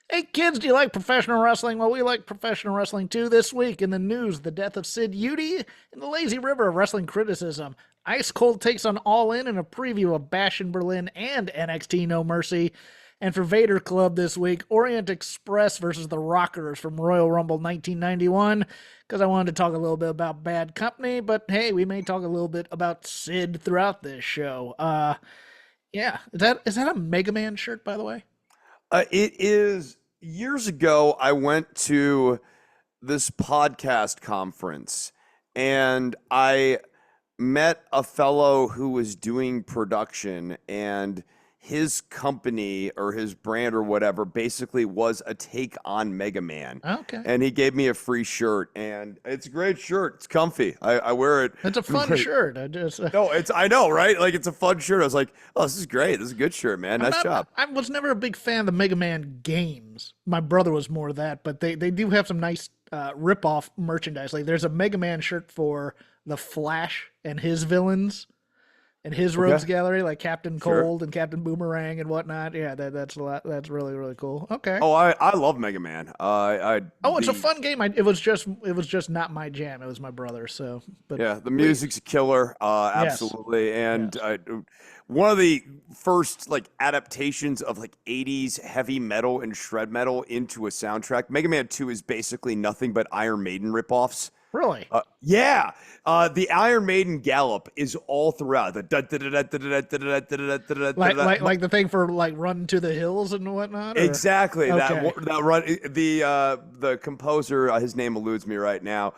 Hey kids, do you like professional wrestling? Well, we like professional wrestling too. This week in the news, the death of Sid Eudy in the lazy river of wrestling criticism. Ice Cold takes on All In a preview of Bash in Berlin and NXT No Mercy. And for Vader Club this week, Orient Express versus the Rockers from Royal Rumble 1991. Because I wanted to talk a little bit about Bad Company, but hey, we may talk a little bit about Sid throughout this show. Yeah, is that a Mega Man shirt, by the way? It is years ago, I went to this podcast conference and I met a fellow who was doing production, and his company or his brand or whatever basically was a take on Mega Man. Okay. And he gave me a free shirt, and it's a great shirt. It's comfy. I wear it. It's a fun shirt. I just No, I know, right? Like, it's a fun shirt. I was like, oh, this is great. This is a good shirt, man. I'm Nice not. job. I was never a big fan of the Mega Man games. My brother was more of that, but they do have some nice rip-off merchandise. Like there's a Mega Man shirt for the Flash and his villains and his rogues Okay, gallery, like Captain sure. Cold and Captain Boomerang and whatnot. Yeah, that's a lot. That's really really cool. Okay. Oh, I love Mega Man. I Oh, it's a the fun game. It was just not my jam. It was my brother. So, but Yeah, the we music's a killer, yes absolutely. And yes. one of the first like adaptations of like 80s heavy metal and shred metal into a soundtrack. Mega Man 2 is basically nothing but Iron Maiden ripoffs. Really. Yeah, the Iron Maiden gallop is all throughout. The Like the thing for like Run to the Hills and whatnot, or exactly okay. that run. The composer, his name eludes me right now.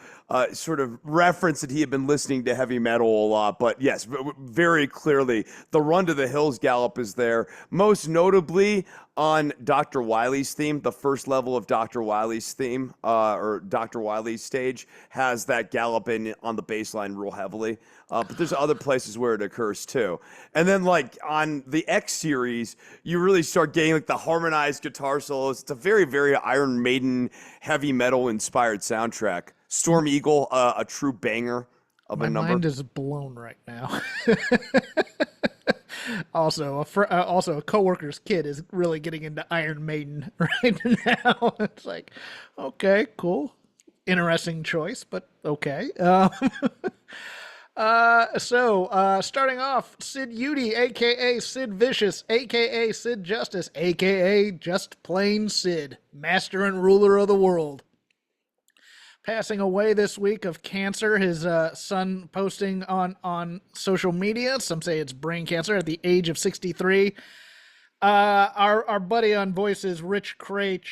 Sort of referenced that he had been listening to heavy metal a lot, but yes, very clearly the Run to the Hills gallop is there. Most notably on Dr. Wily's theme, the first level of Dr. Wily's theme, or Dr. Wily's stage has that gallop in on the bass line real heavily. But there's other places where it occurs too. And then like on the X series, you really start getting like the harmonized guitar solos. It's a very, very Iron Maiden heavy metal inspired soundtrack. Storm Eagle, a true banger of a My number. mind is blown right now. Also, a coworker's kid is really getting into Iron Maiden right now. It's like, okay, cool, interesting choice, but okay. Starting off, Sid Eudy, aka Sid Vicious, aka Sid Justice, aka just plain Sid, master and ruler of the world, passing away this week of cancer. His son posting on social media. Some say it's brain cancer at the age of 63. Our buddy on voices, Rich Craich.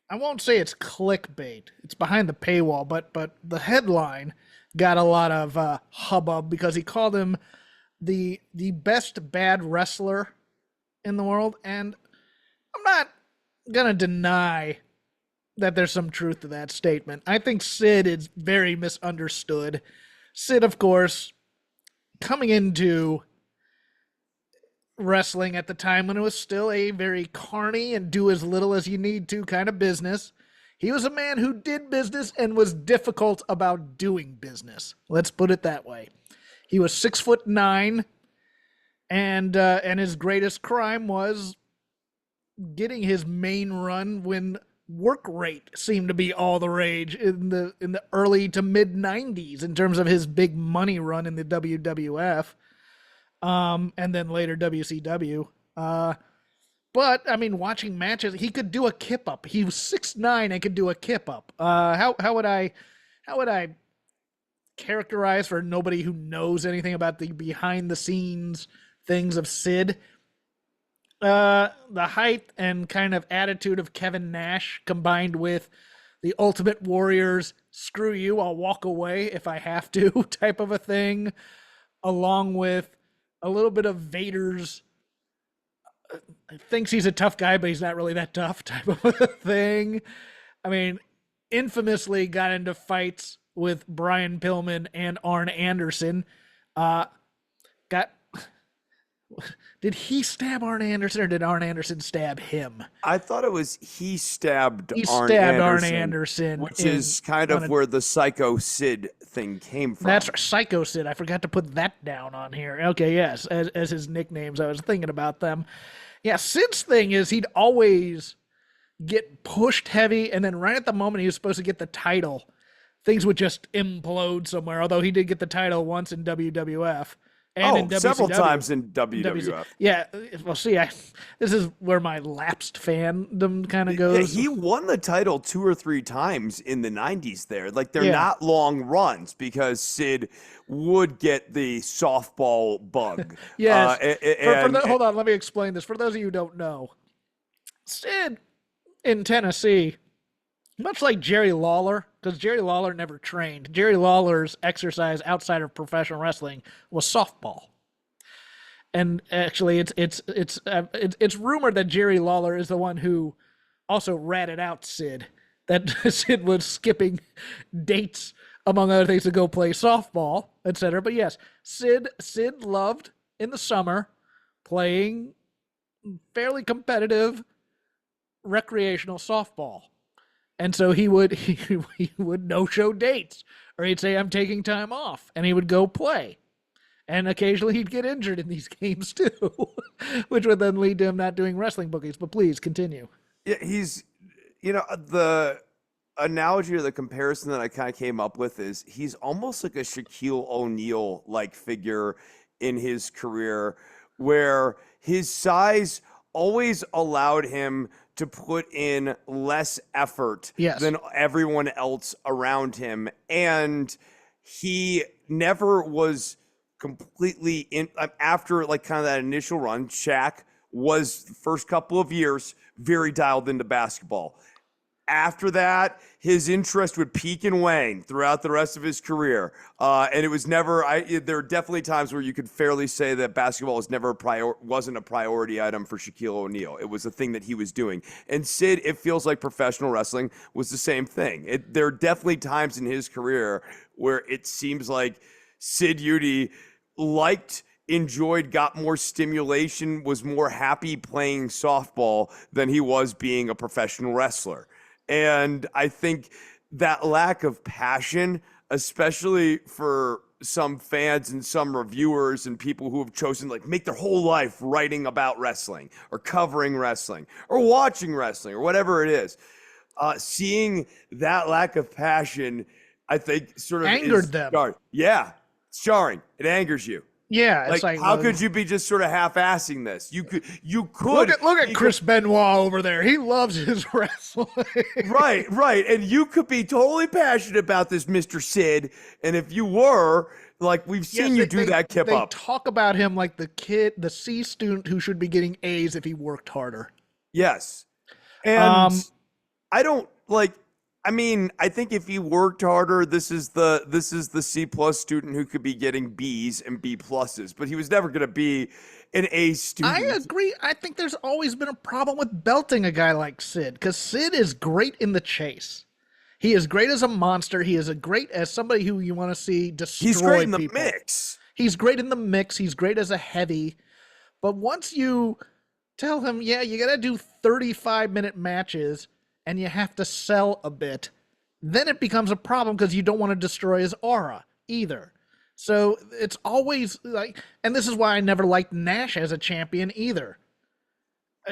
I won't say it's clickbait. It's behind the paywall, but the headline got a lot of hubbub because he called him the best bad wrestler in the world, and I'm not gonna deny that there's some truth to that statement. I think Sid is very misunderstood. Sid, of course, coming into wrestling at the time when it was still a very carny and do as little as you need to kind of business. He was a man who did business and was difficult about doing business. Let's put it that way. He was 6'9", and his greatest crime was getting his main run when work rate seemed to be all the rage in the early to mid 90s in terms of his big money run in the WWF, and then later WCW. But I mean, watching matches, he could do a kip up. He was 6'9" and could do a kip up. How would I characterize for nobody who knows anything about the behind the scenes things of Sid? The height and kind of attitude of Kevin Nash combined with the Ultimate Warrior's "screw you, I'll walk away if I have to" type of a thing, along with a little bit of Vader's thinks he's a tough guy, but he's not really that tough type of a thing. I mean, infamously got into fights with Brian Pillman and Arn Anderson. Uh, got Did he stab Arn Anderson or did Arn Anderson stab him? I thought it was he stabbed He Arn stabbed Arn Anderson, Anderson which in is kind on of a where the Psycho Sid thing came that's from. Psycho Sid. I forgot to put that down on here. Okay, yes, as his nicknames. I was thinking about them. Yeah, Sid's thing is he'd always get pushed heavy, and then right at the moment he was supposed to get the title, things would just implode somewhere. Although he did get the title once in WWF and in Several WCW. times in WWF. Yeah, well, see, this is where my lapsed fandom kind of Yeah, goes. he won the title 2 or 3 times in the 90s there. Like, they're Yeah. not long runs because Sid would get the softball bug. Yes. And Hold on, let me explain this. For those of you who don't know, Sid in Tennessee, much like Jerry Lawler, because Jerry Lawler never trained. Jerry Lawler's exercise outside of professional wrestling was softball. And actually, it's rumored that Jerry Lawler is the one who also ratted out Sid. That Sid was skipping dates, among other things, to go play softball, etc. But yes, Sid loved in the summer playing fairly competitive recreational softball. And so he would no-show dates, or he'd say, I'm taking time off, and he would go play. And occasionally he'd get injured in these games too, which would then lead to him not doing wrestling bookings. But please continue. yeah, he's, the analogy or the comparison that I kind of came up with is he's almost like a Shaquille O'Neal like figure in his career, where his size always allowed him to put in less effort than everyone else around him. And he never was completely in after like kind of that initial run. Shaq was the first couple of years very dialed into basketball. After that, his interest would peak and wane throughout the rest of his career. And it was never, there are definitely times where you could fairly say that basketball was never wasn't a priority item for Shaquille O'Neal. It was a thing that he was doing. And Sid, it feels like professional wrestling was the same thing. There are definitely times in his career where it seems like Sid Eudy enjoyed, got more stimulation, was more happy playing softball than he was being a professional wrestler. And I think that lack of passion, especially for some fans and some reviewers and people who have chosen like make their whole life writing about wrestling or covering wrestling or watching wrestling or whatever it is, seeing that lack of passion, I think sort of angered them. Yeah, it's jarring. It angers you. Yeah, it's like how could you be just sort of half-assing this? You could look at Chris Benoit over there. He loves his wrestling. Right. And you could be totally passionate about this, Mr. Sid. And if you were, like we've seen you do that, Kip Up. They talk about him like the C student who should be getting A's if he worked harder. Yes. And I don't like. I mean, I think if he worked harder, this is the C plus student who could be getting B's and B pluses, but he was never going to be an A student. I agree. I think there's always been a problem with belting a guy like Sid, because Sid is great in the chase. He is great as a monster. He is great as somebody who you want to see destroy people. He's great in the mix. He's great in the mix. He's great as a heavy. But once you tell him, yeah, you got to do 35-minute matches, and you have to sell a bit, then it becomes a problem because you don't want to destroy his aura either. So it's always like, and this is why I never liked Nash as a champion either.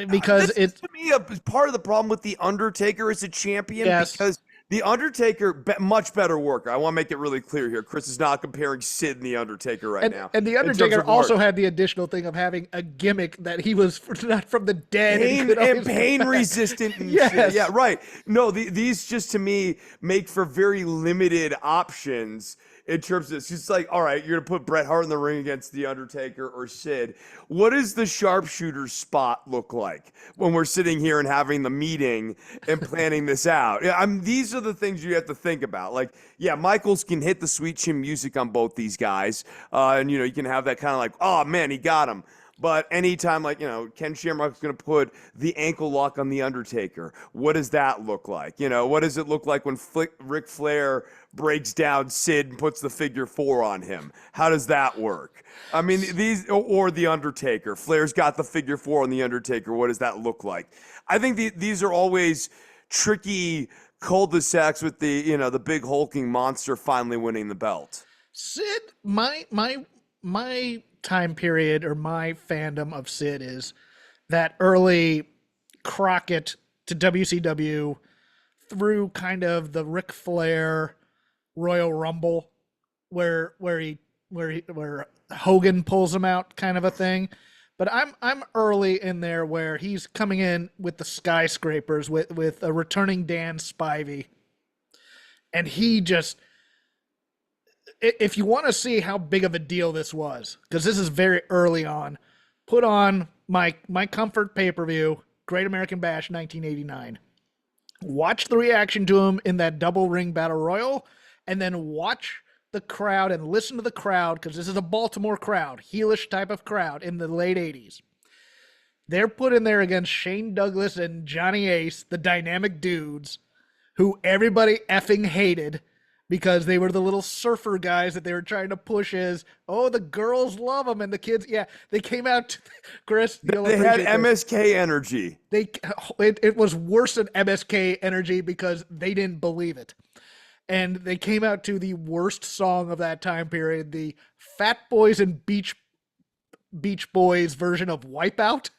Because it's to me a part of the problem with The Undertaker as a champion, because The Undertaker, much better worker. I want to make it really clear here. Chris is not comparing Sid and The Undertaker now. And The Undertaker also had the additional thing of having a gimmick that he was not from the dead. And pain resistant. And yes. Shit. Yeah, right. No, these just to me make for very limited options in terms of this. It's like, all right, you're going to put Bret Hart in the ring against The Undertaker or Sid. What does the sharpshooter spot look like when we're sitting here and having the meeting and planning this out? These are the things you have to think about. Like, yeah, Michaels can hit the sweet chin music on both these guys. And, you can have that kind of like, oh, man, he got him. But anytime, like, Ken Shamrock's going to put the ankle lock on The Undertaker, what does that look like? What does it look like when Ric Flair breaks down Sid and puts the figure 4 on him? How does that work? I mean, or The Undertaker. Flair's got the figure 4 on The Undertaker. What does that look like? I think these are always tricky cul-de-sacs with the big hulking monster finally winning the belt. Sid, my time period or my fandom of Sid is that early Crockett to WCW through kind of the Ric Flair Royal Rumble, where Hogan pulls him out, kind of a thing. But I'm early in there where he's coming in with the skyscrapers with a returning Dan Spivey, and he just, if you want to see how big of a deal this was, because this is very early on, put on my comfort pay-per-view, Great American Bash 1989. Watch the reaction to him in that double ring battle royal, and then watch the crowd and listen to the crowd, because this is a Baltimore crowd, heelish type of crowd in the late 80s. They're put in there against Shane Douglas and Johnny Ace, the dynamic dudes, who everybody effing hated because they were the little surfer guys that they were trying to push as, oh, the girls love them and the kids. Yeah, they came out, Chris. They had MSK energy. It was worse than MSK energy because they didn't believe it. And they came out to the worst song of that time period, the Fat Boys and Beach Boys version of Wipeout.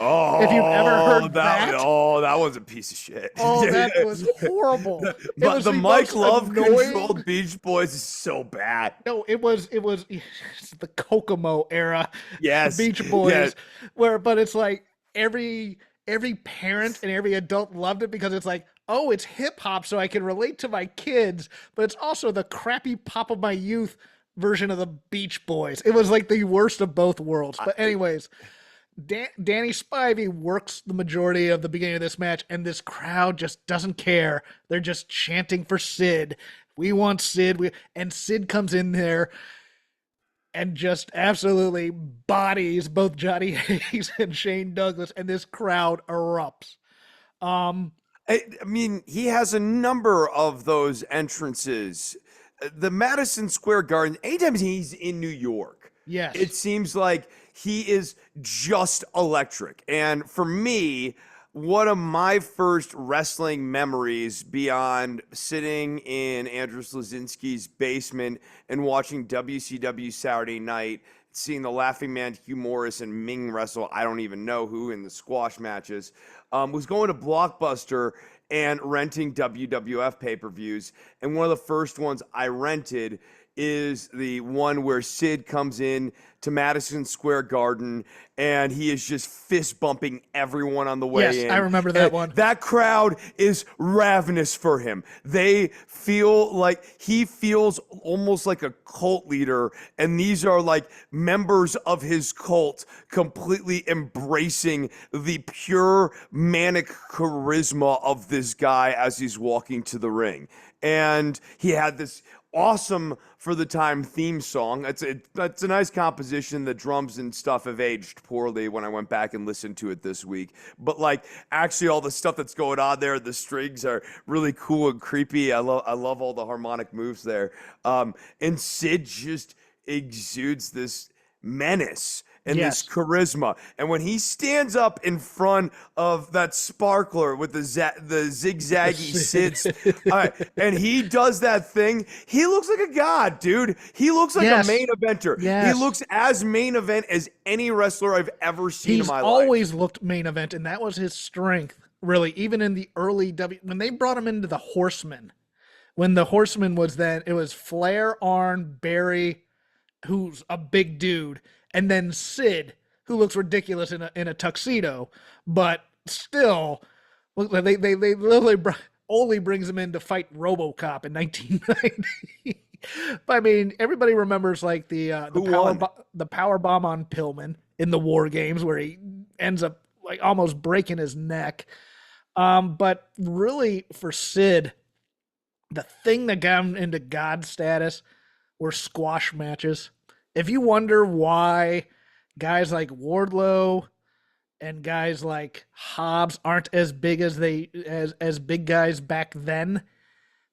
Oh, if you've ever heard that. Oh, that was a piece of shit. Oh, that was horrible. But the Mike Love controlled Beach Boys is so bad. No, it was the Kokomo era. Yes. Beach Boys. Yes. But it's like every parent and every adult loved it because it's like, oh, it's hip hop, so I can relate to my kids, but it's also the crappy pop of my youth version of the Beach Boys. It was like the worst of both worlds. But anyways, Danny Spivey works the majority of the beginning of this match, and this crowd just doesn't care. They're just chanting for Sid. We want Sid. And Sid comes in there and just absolutely bodies both Johnny Hayes and Shane Douglas, and this crowd erupts. I mean, he has a number of those entrances. The Madison Square Garden, anytime he's in New York, yes, it seems like he is just electric. And for me, one of my first wrestling memories beyond sitting in Andrew Slazinski's basement and watching WCW Saturday Night, seeing the Laughing Man, Hugh Morris, and Ming wrestle, I don't even know who, in the squash matches, was going to Blockbuster and renting WWF pay-per-views. And one of the first ones I rented is the one where Sid comes in to Madison Square Garden and he is just fist bumping everyone on the way in. Yes, I remember that one. That crowd is ravenous for him. They feel like he feels almost like a cult leader, and these are like members of his cult completely embracing the pure manic charisma of this guy as he's walking to the ring. And he had this awesome for the time theme song. It's a nice composition. The drums and stuff have aged poorly when I went back and listened to it this week. But like actually all the stuff that's going on there, the strings are really cool and creepy. I love all the harmonic moves there. And Sid just exudes this menace and this charisma. And when he stands up in front of that sparkler with the zigzaggy Sids, and he does that thing, he looks like a god, dude. He looks like a main eventer. Yes. He looks as main event as any wrestler I've ever seen in my life. He's always looked main event, and that was his strength, really, even in the early when they brought him into the Horsemen. When the Horsemen was then, it was Flair, Arn, Barry, who's a big dude, and then Sid, who looks ridiculous in a tuxedo, but still, they literally only brings him in to fight RoboCop in 1990. But I mean, everybody remembers like the power bomb on Pillman in the War Games, where he ends up like almost breaking his neck. But really, for Sid, the thing that got him into God status were squash matches. If you wonder why guys like Wardlow and guys like Hobbs aren't as big as as big guys back then,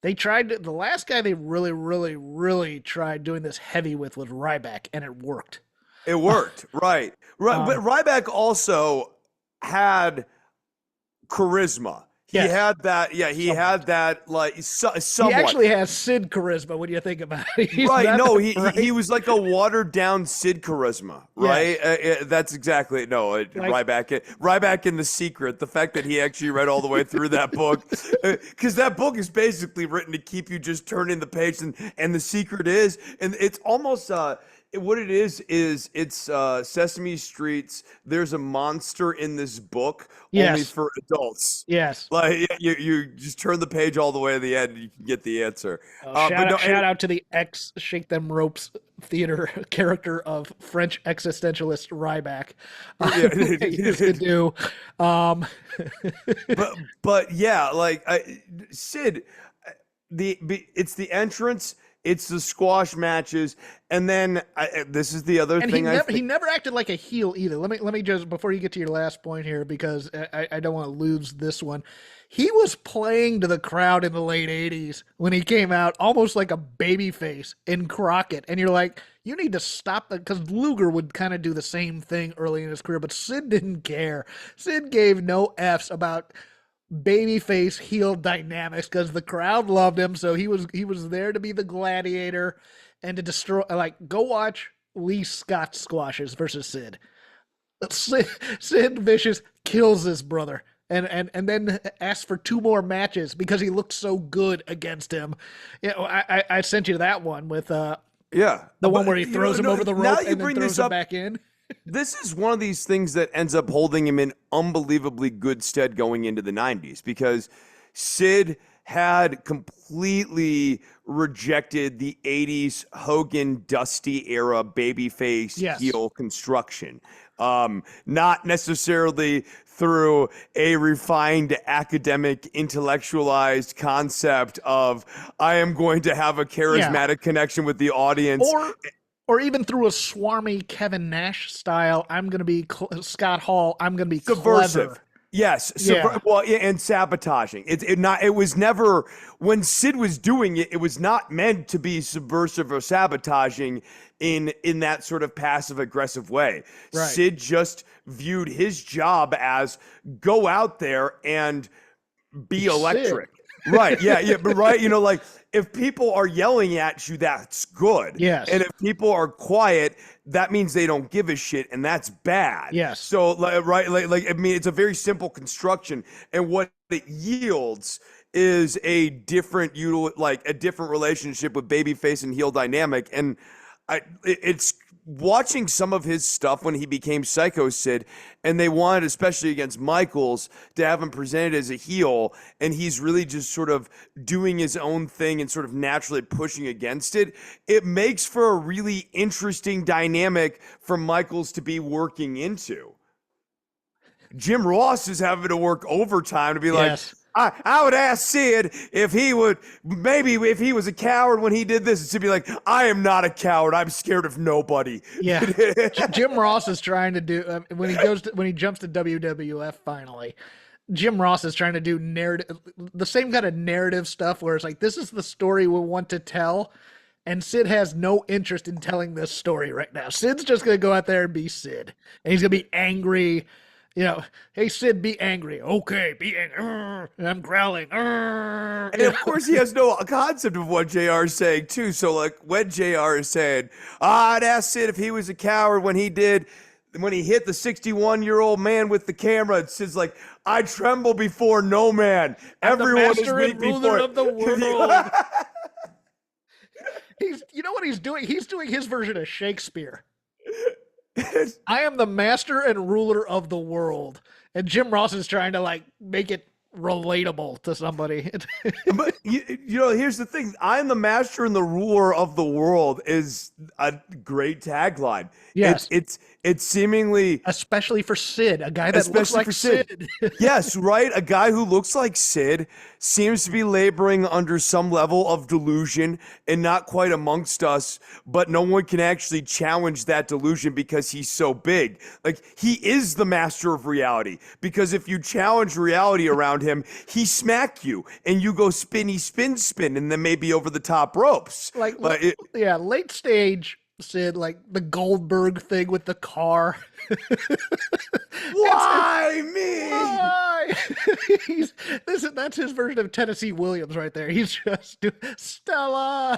the last guy they really tried doing this heavy with was Ryback, and it worked. It worked, right. But Ryback also had charisma. he Yes. had that. Yeah, he Somewhat. had that like He somewhat. actually has Sid charisma when you think about it. He's Right. not No, he right. was like a watered down Sid charisma, right? Yes. That's exactly no. Like Ryback in The Secret. The fact that he actually read all the way through that book, because that book is basically written to keep you just turning the page, and the secret is, and it's almost what it is it's Sesame Street's There's a monster in this book only yes. for adults. Yes. Like you just turn the page all the way to the end and you can get the answer. Oh, But no, shout out to the ex Shake Them Ropes theater character of French existentialist Ryback. They used to do. Um, but yeah, like Sid, it's the entrance, it's the squash matches, and then this is the other and thing I he think. never acted like a heel either. Let me just before you get to your last point here because I don't want to lose this one. He was playing to the crowd in the late '80s when he came out, almost like a baby face in Crockett, and you're like, you need to stop that because Luger would kind of do the same thing early in his career, but Sid didn't care. Sid gave no f's about babyface heel dynamics because the crowd loved him, so he was there to be the gladiator and to destroy. Like, go watch Lee Scott squashes versus Sid. Sid Vicious kills his brother. And then asks for two more matches because he looked so good against him. You know, I sent you that one with Yeah, the one but where he throws him over the now rope you and then bring throws this him up. back in. This is one of these things that ends up holding him in unbelievably good stead going into the 90s because Sid had completely rejected the 80s Hogan Dusty era babyface Yes. heel construction. Not necessarily through a refined academic intellectualized concept of I am going to have a charismatic connection with the audience. Or even through a swarmy Kevin Nash style, I'm going to be Scott Hall. I'm going to be Subversive. clever. Yes, Yeah. well, yeah, and sabotaging. It was never when Sid was doing it. It was not meant to be subversive or sabotaging in that sort of passive aggressive way. Right. Sid just viewed his job as go out there and be electric. Right. Yeah. Yeah. But right. You know, like if people are yelling at you, that's good. Yes. And if people are quiet, that means they don't give a shit, and that's bad. Yes. So, right. Like I mean, it's a very simple construction, and what it yields is a different a different relationship with babyface and heel dynamic, and it's watching some of his stuff when he became Psycho Sid, and they wanted, especially against Michaels, to have him presented as a heel, and he's really just sort of doing his own thing and sort of naturally pushing against it. It makes for a really interesting dynamic for Michaels to be working into. Jim Ross is having to work overtime to be like, I would ask Sid if he was a coward when he did this. To be like, I am not a coward. I'm scared of nobody. Yeah. Jim Ross is trying to do when he jumps to WWF finally. Jim Ross is trying to do the same kind of narrative stuff where it's like, this is the story we want to tell. And Sid has no interest in telling this story right now. Sid's just going to go out there and be Sid. And he's going to be angry. You know, hey, Sid, be angry. Okay, be angry. And I'm growling. And of course, he has no concept of what JR is saying, too. So, like, when JR is saying, I'd ask Sid if he was a coward when he hit the 61-year-old man with the camera, and Sid's like, I tremble before no man. Everyone is weak before of the world. You know what he's doing? He's doing his version of Shakespeare. I am the master and ruler of the world. And Jim Ross is trying to like make it relatable to somebody. But you know, here's the thing. I am the master and the ruler of the world is a great tagline. Yes. It's seemingly especially for Sid, a guy that looks like Sid. Yes, right. A guy who looks like Sid seems to be laboring under some level of delusion and not quite amongst us, but no one can actually challenge that delusion because he's so big. Like, he is the master of reality, because if you challenge reality around him, he smack you and you go spinny spin spin and then maybe over the top ropes. Late stage Sid, like the Goldberg thing with the car. It's Why me? why he's that's his version of Tennessee Williams right there. He's just Stella.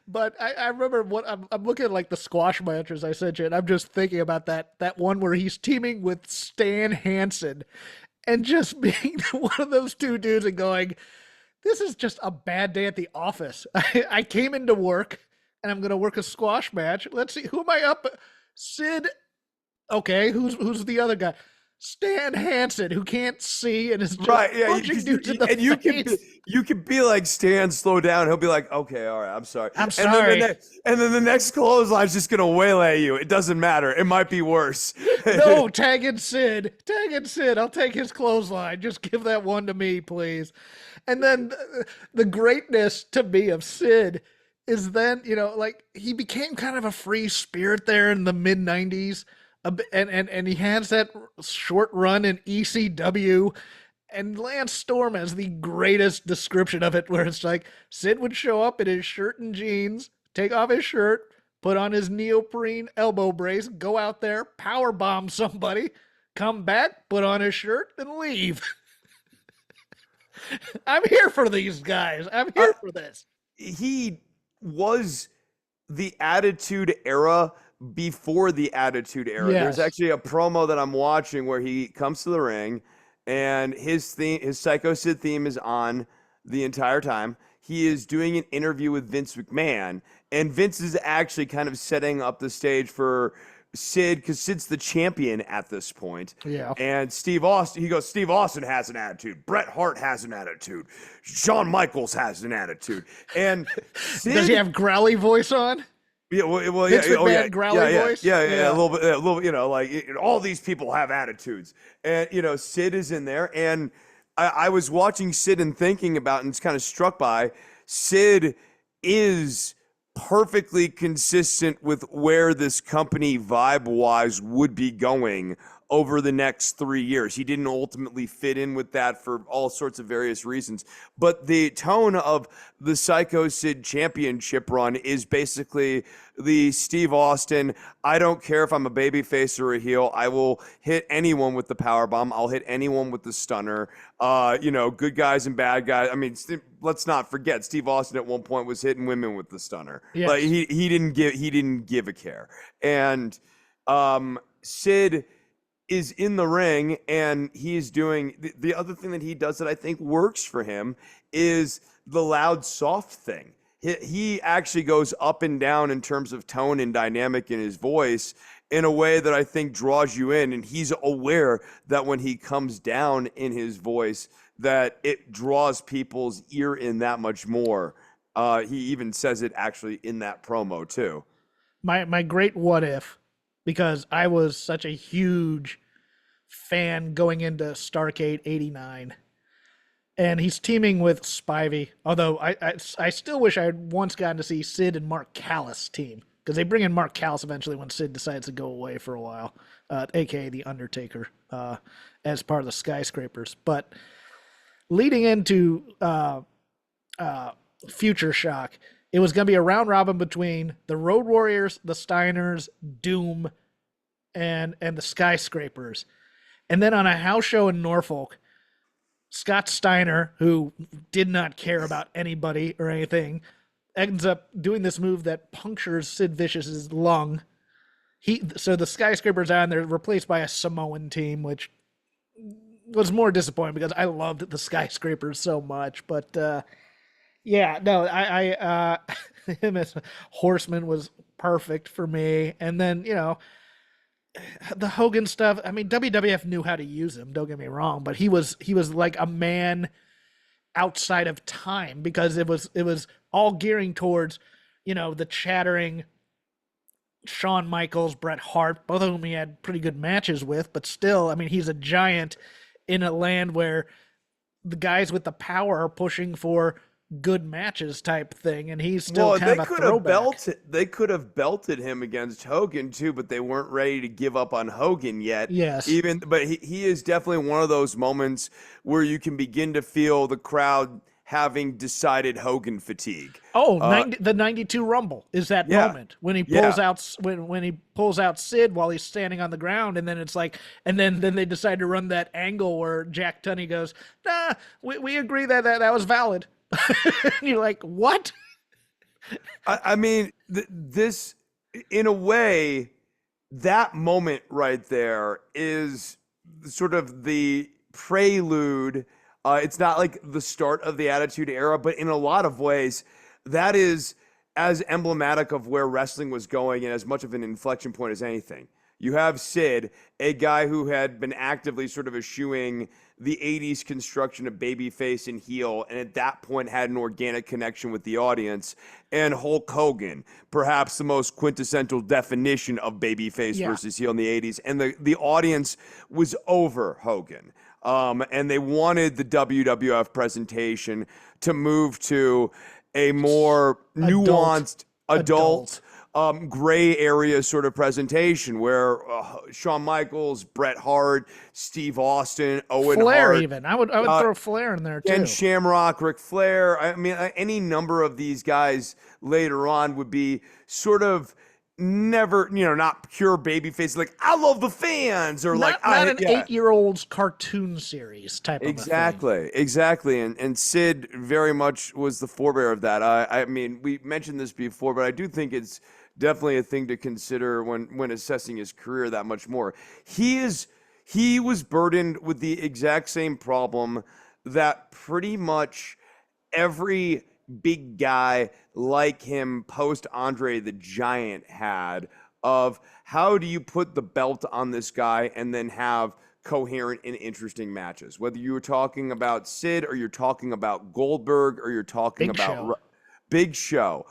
But I remember what I'm looking at, like the squash matches I sent you, and I'm just thinking about that one where he's teaming with Stan Hansen and just being one of those two dudes and going, this is just a bad day at the office. I came into work and I'm gonna work a squash match. Let's see, who am I up? Sid. Okay, who's the other guy? Stan Hansen, who can't see and is just Right, yeah, punching dudes in the and face. you can be like, Stan, slow down. He'll be like, okay, all right, I'm sorry. I'm And sorry. and then the next clothesline's just gonna waylay you. It doesn't matter. It might be worse. No, tag in Sid. Tag in Sid. I'll take his clothesline. Just give that one to me, please. And then the greatness to me of Sid is then, like he became kind of a free spirit there in the mid 90s. And he has that short run in ECW. And Lance Storm has the greatest description of it, where it's like Sid would show up in his shirt and jeans, take off his shirt, put on his neoprene elbow brace, go out there, power bomb somebody, come back, put on his shirt, and leave. I'm here for these guys. I'm here for this. He was the Attitude Era before the Attitude Era. Yes. There's actually a promo that I'm watching where he comes to the ring and his Psycho Sid theme is on the entire time. He is doing an interview with Vince McMahon, and Vince is actually kind of setting up the stage for Sid, because Sid's the champion at this point. Yeah. And Steve Austin has an attitude. Bret Hart has an attitude. Shawn Michaels has an attitude. And Sid, Does he have growly voice on? yeah, well, Vince yeah, McMahon growly voice? yeah, a little bit, like all these people have attitudes, and Sid is in there, and I was watching Sid and thinking about, and it's kind of struck by Sid is perfectly consistent with where this company vibe-wise would be going over the next 3 years. He didn't ultimately fit in with that for all sorts of various reasons. But the tone of the Psycho Sid championship run is basically the Steve Austin, I don't care if I'm a babyface or a heel, I will hit anyone with the powerbomb. I'll hit anyone with the stunner. Good guys and bad guys. I mean, let's not forget, Steve Austin at one point was hitting women with the stunner. Yes. Like he didn't give a care. And Sid is in the ring, and he's doing the other thing that he does that I think works for him is the loud soft thing. He actually goes up and down in terms of tone and dynamic in his voice in a way that I think draws you in, and he's aware that when he comes down in his voice that it draws people's ear in that much more. He even says it actually in that promo too. My great what if, because I was such a huge fan going into Starrcade '89, and he's teaming with Spivey. Although I still wish I had once gotten to see Sid and Mark Callis team, because they bring in Mark Callis eventually when Sid decides to go away for a while, aka the Undertaker, as part of the Skyscrapers. But leading into Future Shock, it was going to be a round robin between the Road Warriors, the Steiners, Doom, and the Skyscrapers. And then on a house show in Norfolk, Scott Steiner, who did not care about anybody or anything, ends up doing this move that punctures Sid Vicious's lung. So the Skyscrapers out, and they're replaced by a Samoan team, which was more disappointing because I loved the Skyscrapers so much. But I him as Horseman was perfect for me. And then the Hogan stuff. I mean, WWF knew how to use him. Don't get me wrong, but he was like a man outside of time, because it was all gearing towards the chattering Shawn Michaels, Bret Hart, both of whom he had pretty good matches with, but still, I mean, he's a giant in a land where the guys with the power are pushing for good matches type thing, and he's still kind of a throwback. They could have belted him against Hogan too, but they weren't ready to give up on Hogan yet. Yes. But he is definitely one of those moments where you can begin to feel the crowd having decided Hogan fatigue. The 92 Rumble is that Yeah. moment when he pulls out when he pulls out Sid while he's standing on the ground, and then it's like, and then they decide to run that angle where Jack Tunney goes, "Nah, we agree that was valid." And you're like, what? I mean, this, in a way, that moment right there is sort of the prelude. It's not like the start of the Attitude Era, but in a lot of ways, that is as emblematic of where wrestling was going and as much of an inflection point as anything. You have Sid, a guy who had been actively sort of eschewing the 80s construction of babyface and heel, and at that point had an organic connection with the audience, and Hulk Hogan, perhaps the most quintessential definition of babyface versus heel in the 80s, and the audience was over Hogan. And they wanted the WWF presentation to move to a more nuanced, adult gray area sort of presentation where Shawn Michaels, Bret Hart, Steve Austin, Owen Flair, Hart, even I would throw Flair in there too. and Shamrock, Ric Flair. I mean, any number of these guys later on would be sort of never, not pure babyface, like I love the fans, or not an 8-year-old's cartoon series type of a thing. Exactly. And Sid very much was the forebearer of that. I mean, we mentioned this before, but I do think it's definitely a thing to consider when assessing his career that much more. He was burdened with the exact same problem that pretty much every big guy like him post Andre the Giant had, of how do you put the belt on this guy and then have coherent and interesting matches, whether you were talking about Sid or you're talking about Goldberg or you're talking about Big Show.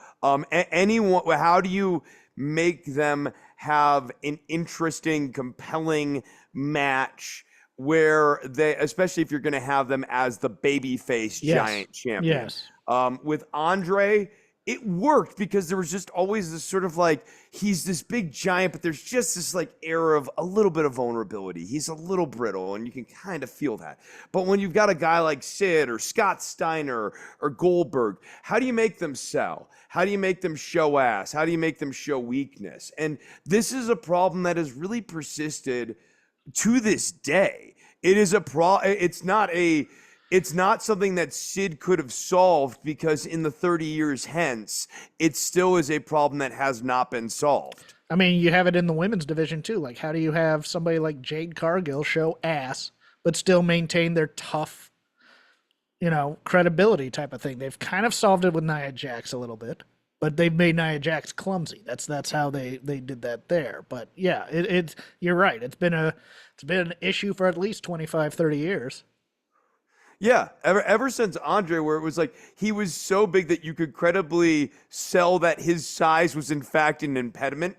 Anyone, how do you make them have an interesting, compelling match where they, especially if you're going to have them as the babyface giant champion? Yes. With Andre, it worked because there was just always this sort of like, he's this big giant, but there's just this like air of a little bit of vulnerability. He's a little brittle, and you can kind of feel that. But when you've got a guy like Sid or Scott Steiner or Goldberg, how do you make them sell? How do you make them show ass? How do you make them show weakness? And this is a problem that has really persisted to this day. It is it's not something that Sid could have solved, because in the 30 years hence, it still is a problem that has not been solved. I mean, you have it in the women's division too. Like, how do you have somebody like Jade Cargill show ass, but still maintain their tough, credibility type of thing? They've kind of solved it with Nia Jax a little bit, but they've made Nia Jax clumsy. That's how they did that there. But yeah, it's you're right. It's been an issue for at least 25, 30 years. Yeah, ever since Andre, where it was like he was so big that you could credibly sell that his size was in fact an impediment.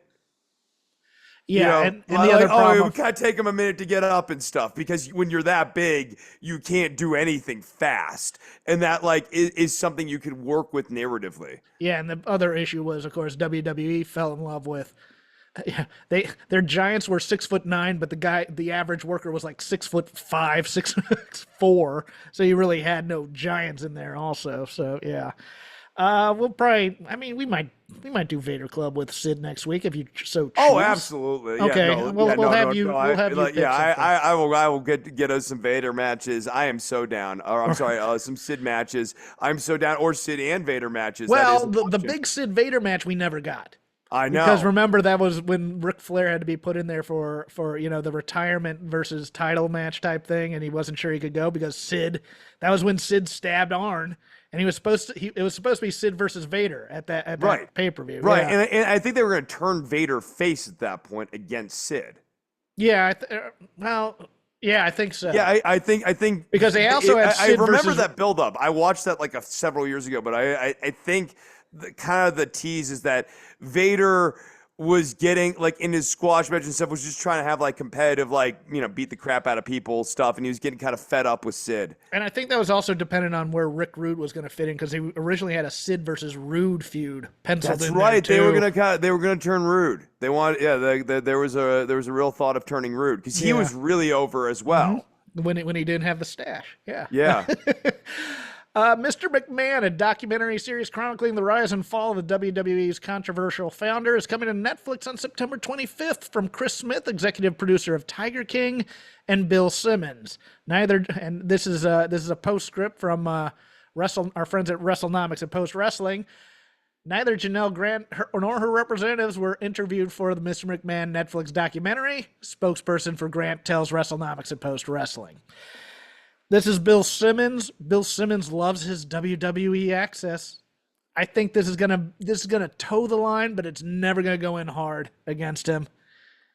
Yeah, and the other problem, it kind of take him a minute to get up and stuff, because when you're that big, you can't do anything fast, and that is something you could work with narratively. Yeah, and the other issue was, of course, WWE fell in love with. Yeah, their giants were 6'9", but the average worker was like 6'5", 6'4", so you really had no giants in there also. So yeah, we'll probably. I mean, we might do Vader Club with Sid next week if you so choose. Oh, absolutely. Okay, we'll have you. I will get us some Vader matches. I am so down. Or I'm sorry, some Sid matches. I'm so down. Or Sid and Vader matches. Well, the big Sid Vader match we never got. I know. Because remember, that was when Ric Flair had to be put in there for the retirement versus title match type thing, and he wasn't sure he could go because that was when Sid stabbed Arn, and it was supposed to be Sid versus Vader at that pay-per-view. Right, yeah. and I think they were going to turn Vader face at that point against Sid. Yeah, I think so. Yeah, I think because they also had Sid I remember that build-up. I watched that several years ago, but I think the tease is that Vader was getting in his squash match and stuff, was just trying to have competitive beat the crap out of people stuff, and he was getting kind of fed up with Sid. And I think that was also dependent on where Rick Rude was going to fit in, because they originally had a Sid versus Rude feud penciled in. That's right. They were going to turn Rude. They wanted there was a real thought of turning Rude, because he was really over as well. Mm-hmm. When he didn't have the stash. Yeah. Yeah. Mr. McMahon, a documentary series chronicling the rise and fall of the WWE's controversial founder, is coming to Netflix on September 25th from Chris Smith, executive producer of Tiger King, and Bill Simmons. And this is a postscript from our friends at WrestleNomics and Post Wrestling. Neither Janelle Grant nor her representatives were interviewed for the Mr. McMahon Netflix documentary. Spokesperson for Grant tells WrestleNomics and Post Wrestling. This is Bill Simmons. Bill Simmons loves his WWE access. I think this is gonna toe the line, but it's never gonna go in hard against him.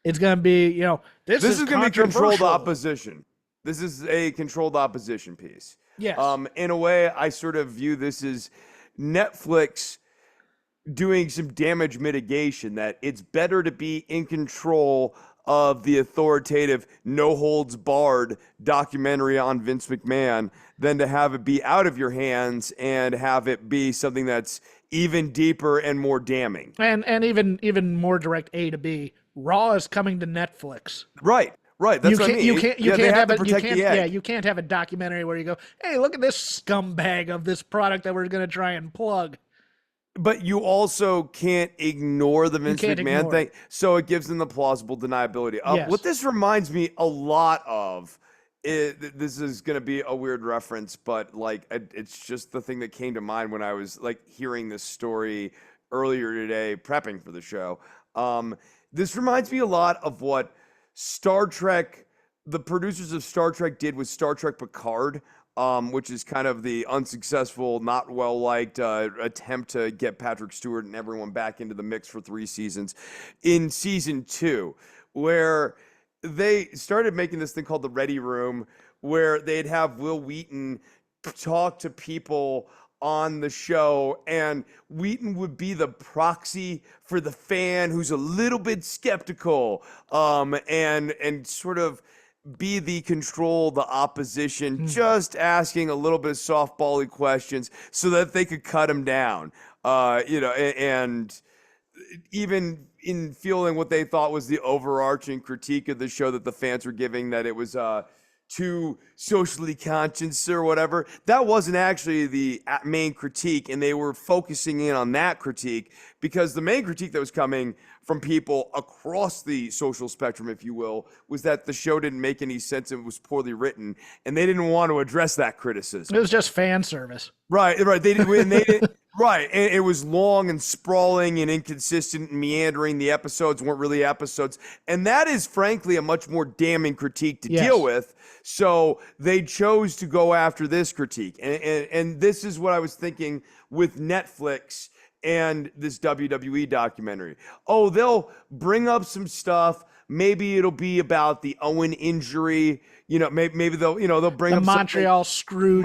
It's gonna be, this is gonna be controlled opposition. This is a controlled opposition piece. Yes. In a way, I sort of view this as Netflix doing some damage mitigation, that it's better to be in control of the authoritative, no holds barred documentary on Vince McMahon than to have it be out of your hands and have it be something that's even deeper and more damning. And even more direct A to B. Raw is coming to Netflix. Right. That's what I mean. You can't have a documentary where you go, hey, look at this scumbag of this product that we're going to try and plug. But you also can't ignore the Vince McMahon thing, so it gives them the plausible deniability. Yes. What this reminds me a lot of, this is going to be a weird reference, but it's just the thing that came to mind when I was hearing this story earlier today, prepping for the show. This reminds me a lot of what Star Trek, the producers of Star Trek did with Star Trek Picard. Which is kind of the unsuccessful, not well-liked attempt to get Patrick Stewart and everyone back into the mix for 3 seasons. In season 2, where they started making this thing called the Ready Room, where they'd have Will Wheaton talk to people on the show, and Wheaton would be the proxy for the fan who's a little bit skeptical, and sort of be the control, the opposition, just asking a little bit of softball-y questions so that they could cut him down. And even in feeling what they thought was the overarching critique of the show that the fans were giving, that it was too socially conscious or whatever, that wasn't actually the main critique, and they were focusing in on that critique because the main critique that was coming from people across the social spectrum, if you will, was that the show didn't make any sense and it was poorly written, and they didn't want to address that criticism. It was just fan service. Right. They didn't. Right, and it was long and sprawling and inconsistent and meandering. The episodes weren't really episodes, and that is frankly a much more damning critique to deal with. So they chose to go after this critique, and this is what I was thinking with Netflix and this WWE documentary. Oh, they'll bring up some stuff. Maybe it'll be about the Owen injury. Maybe they'll bring the up Montreal screw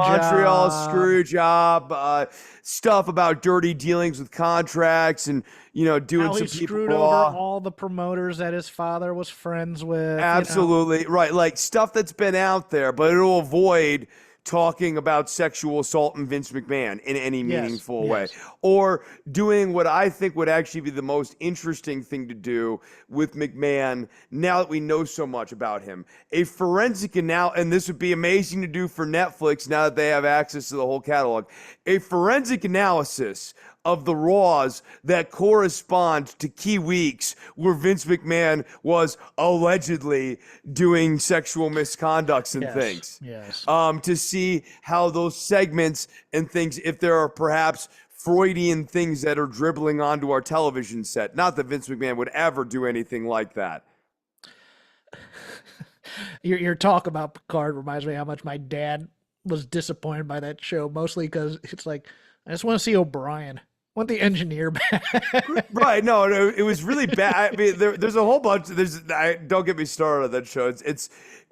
job, stuff about dirty dealings with contracts, and doing how some he screwed people over all the promoters that his father was friends with. Absolutely right, like stuff that's been out there, but it'll avoid talking about sexual assault and Vince McMahon in any meaningful way, or doing what I think would actually be the most interesting thing to do with McMahon now that we know so much about him. A forensic and this would be amazing to do for Netflix now that they have access to the whole catalog. A forensic analysis of the Raws that correspond to key weeks where Vince McMahon was allegedly doing sexual misconducts and things. Yes. To see how those segments and things, if there are perhaps Freudian things that are dribbling onto our television set. Not that Vince McMahon would ever do anything like that. Your talk about Picard reminds me how much my dad was disappointed by that show, mostly because it's like, I just want to see O'Brien. I want the engineer back. Right. No, it was really bad. I mean, there's a whole bunch. Don't get me started on that show.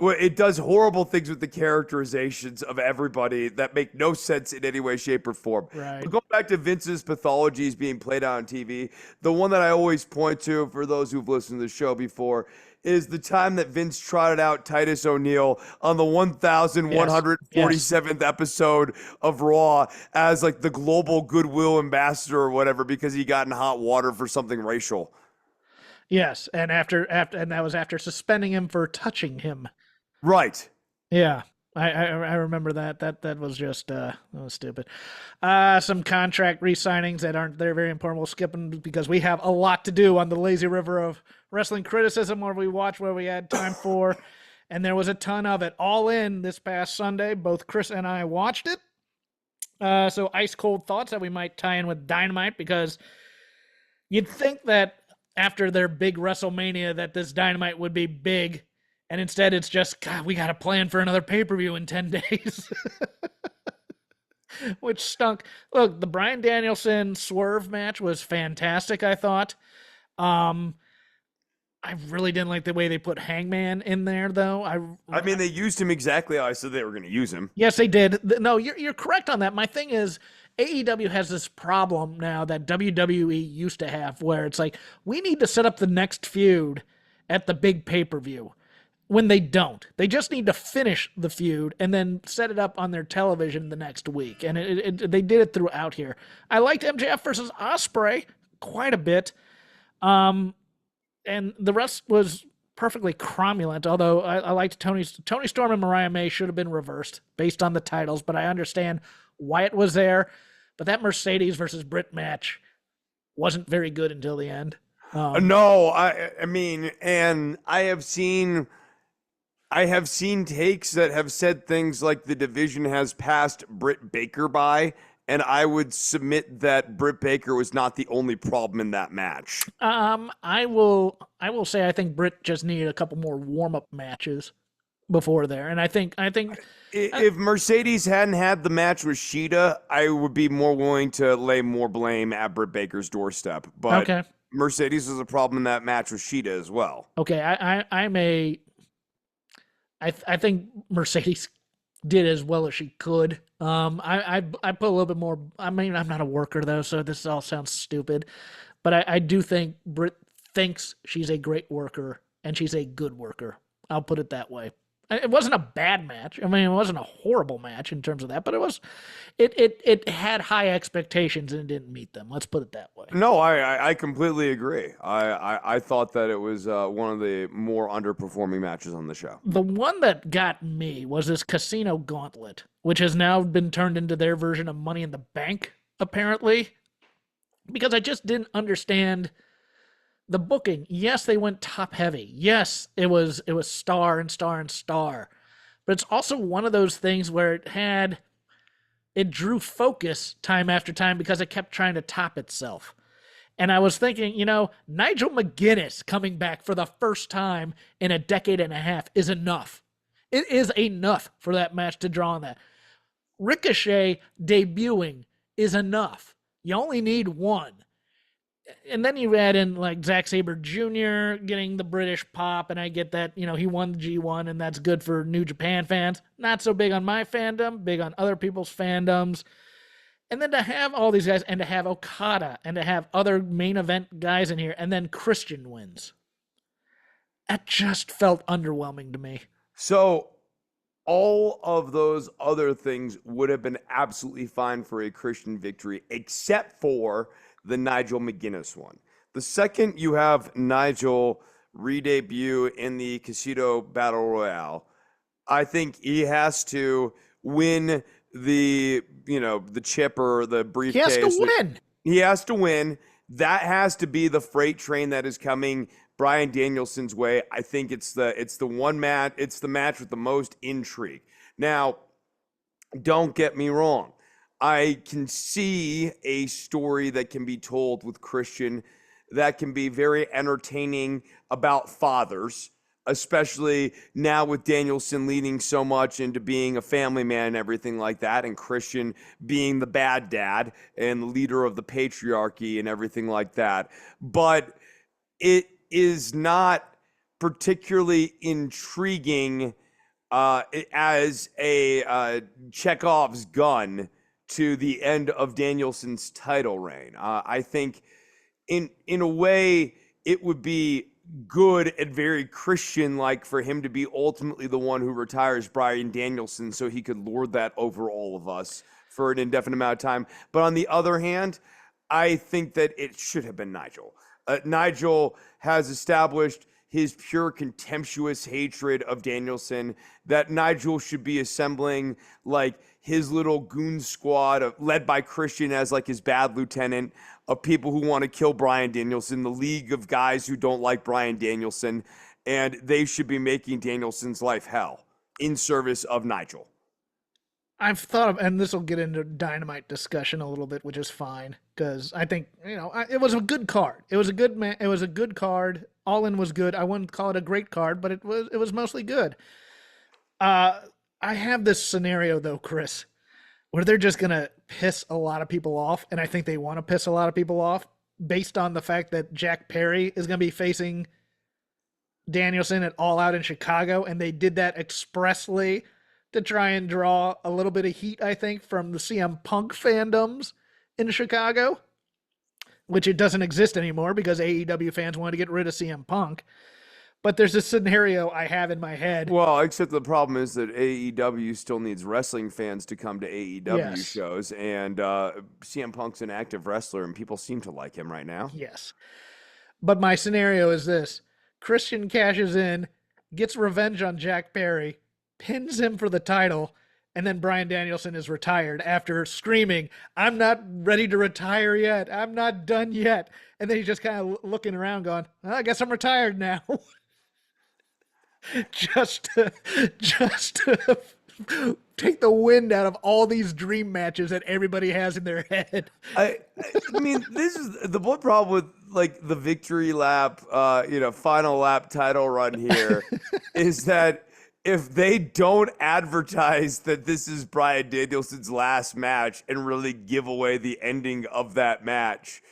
It does horrible things with the characterizations of everybody that make no sense in any way, shape, or form. Right. But going back to Vince's pathologies being played out on TV, the one that I always point to for those who've listened to the show before is the time that Vince trotted out Titus O'Neil on the 1,147th episode of Raw as like the global goodwill ambassador or whatever because he got in hot water for something racial. Yes, and after that was after suspending him for touching him. Right. Yeah. I remember that. That was just that was stupid. Some contract re-signings that aren't very important. We'll skip them because we have a lot to do on the lazy river of wrestling criticism, where we watch where we had time for, and there was a ton of it. All in this past Sunday, both Chris and I watched it. So ice cold thoughts that we might tie in with Dynamite, because you'd think that after their big WrestleMania that this Dynamite would be big, and instead it's just, God, we got to plan for another pay-per-view in 10 days. Which stunk. Look, the Bryan Danielson Swerve match was fantastic, I thought. I really didn't like the way they put Hangman in there, though. I mean, they used him exactly how I said they were going to use him. Yes, they did. No, you're correct on that. My thing is, AEW has this problem now that WWE used to have, where it's like, we need to set up the next feud at the big pay-per-view, when they don't. They just need to finish the feud and then set it up on their television the next week. And they did it throughout here. I liked MJF versus Ospreay quite a bit. And the rest was perfectly cromulent, although I liked Tony Storm and Mariah May should have been reversed based on the titles, but I understand why it was there. But that Mercedes versus Britt match wasn't very good until the end. No, I mean, and I have seen takes that have said things like the division has passed Britt Baker by, and I would submit that Britt Baker was not the only problem in that match. I will say I think Britt just needed a couple more warm-up matches before there, and I think if Mercedes hadn't had the match with Sheeta, I would be more willing to lay more blame at Britt Baker's doorstep. But okay. Mercedes was a problem in that match with Sheeta as well. Okay, I think Mercedes did as well as she could. I put a little bit more. I mean, I'm not a worker though, so this all sounds stupid, but I do think Britt thinks she's a great worker and she's a good worker. I'll put it that way. It wasn't a bad match. I mean, it wasn't a horrible match in terms of that, but it had high expectations and it didn't meet them. Let's put it that way. No, I completely agree. I thought that it was one of the more underperforming matches on the show. The one that got me was this Casino Gauntlet, which has now been turned into their version of Money in the Bank, apparently, because I just didn't understand the booking. Yes, they went top heavy. Yes, it was star and star and star. But it's also one of those things where it drew focus time after time because it kept trying to top itself. And I was thinking, Nigel McGuinness coming back for the first time in a decade and a half is enough. It is enough for that match to draw on that. Ricochet debuting is enough. You only need one. And then you add in like Zack Sabre Jr. getting the British pop, and I get that, he won the G1, and that's good for New Japan fans. Not so big on my fandom, big on other people's fandoms. And then to have all these guys, and to have Okada, and to have other main event guys in here, and then Christian wins. That just felt underwhelming to me. So all of those other things would have been absolutely fine for a Christian victory, except for the Nigel McGuinness one. The second you have Nigel re-debut in the Casino Battle Royale, I think he has to win the chip or the briefcase. He has to win. He has to win. That has to be the freight train that is coming Bryan Danielson's way. I think it's the one match. It's the match with the most intrigue. Now, don't get me wrong. I can see a story that can be told with Christian that can be very entertaining about fathers, especially now with Danielson leading so much into being a family man and everything like that, and Christian being the bad dad and the leader of the patriarchy and everything like that. But it is not particularly intriguing as a Chekhov's gun to the end of Danielson's title reign. I think in a way it would be good and very Christian-like for him to be ultimately the one who retires Bryan Danielson so he could lord that over all of us for an indefinite amount of time. But on the other hand, I think that it should have been Nigel. Nigel has established his pure contemptuous hatred of Danielson, that Nigel should be assembling like his little goon squad led by Christian as like his bad lieutenant of people who want to kill Bryan Danielson, the league of guys who don't like Bryan Danielson, and they should be making Danielson's life hell in service of Nigel. I've thought of, and this will get into Dynamite discussion a little bit, which is fine because I think it was a good card. It was a good It was a good card. All In was good. I wouldn't call it a great card, but it was mostly good. I have this scenario though, Chris, where they're just gonna piss a lot of people off, and I think they want to piss a lot of people off based on the fact that Jack Perry is gonna be facing Danielson at All Out in Chicago, and they did that expressly to try and draw a little bit of heat, I think, from the CM Punk fandoms in Chicago, which it doesn't exist anymore because AEW fans wanted to get rid of CM Punk. But there's a scenario I have in my head. Well, except the problem is that AEW still needs wrestling fans to come to AEW shows, and CM Punk's an active wrestler, and people seem to like him right now. Yes. But my scenario is this. Christian cashes in, gets revenge on Jack Perry, pins him for the title, and then Bryan Danielson is retired after screaming, "I'm not ready to retire yet. I'm not done yet." And then he's just kind of looking around going, well, I guess I'm retired now. just to take the wind out of all these dream matches that everybody has in their head. I mean, this is the one problem with like the victory lap, final lap title run here is that if they don't advertise that this is Bryan Danielson's last match and really give away the ending of that match,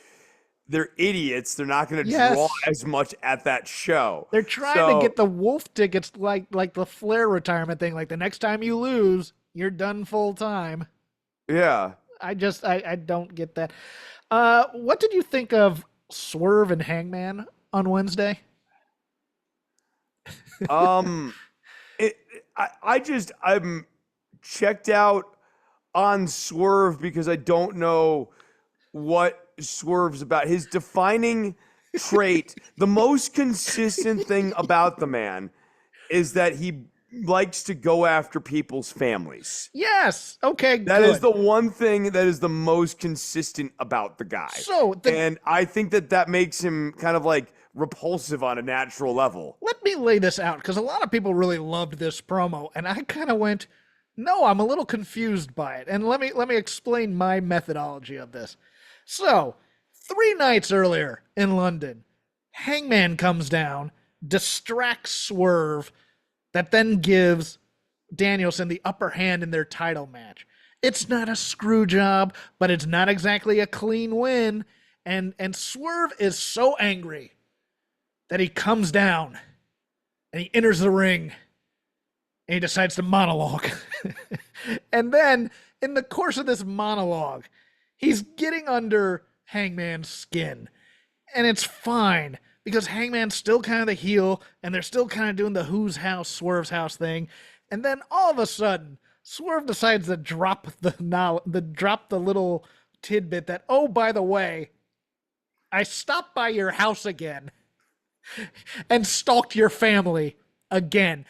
they're idiots. They're not going to draw as much at that show. They're trying to get the Wolf tickets like the Flair retirement thing. Like the next time you lose, you're done full time. Yeah. I don't get that. What did you think of Swerve and Hangman on Wednesday? I'm checked out on Swerve because I don't know what Swerve's about. His defining trait, the most consistent thing about the man is that he likes to go after people's families. Yes. Okay. That is the one thing that is the most consistent about the guy. And I think that makes him kind of like repulsive on a natural level. Let me lay this out because a lot of people really loved this promo, and I kind of went, no, I'm a little confused by it. And let me explain my methodology of this. So, 3 nights earlier in London, Hangman comes down, distracts Swerve, that then gives Danielson the upper hand in their title match. It's not a screw job, but it's not exactly a clean win. And Swerve is so angry that he comes down and he enters the ring and he decides to monologue. And then in the course of this monologue, he's getting under Hangman's skin. And it's fine because Hangman's still kind of the heel and they're still kind of doing the who's house, Swerve's house thing. And then all of a sudden, Swerve decides to drop the little tidbit that, oh, by the way, I stopped by your house again and stalked your family again.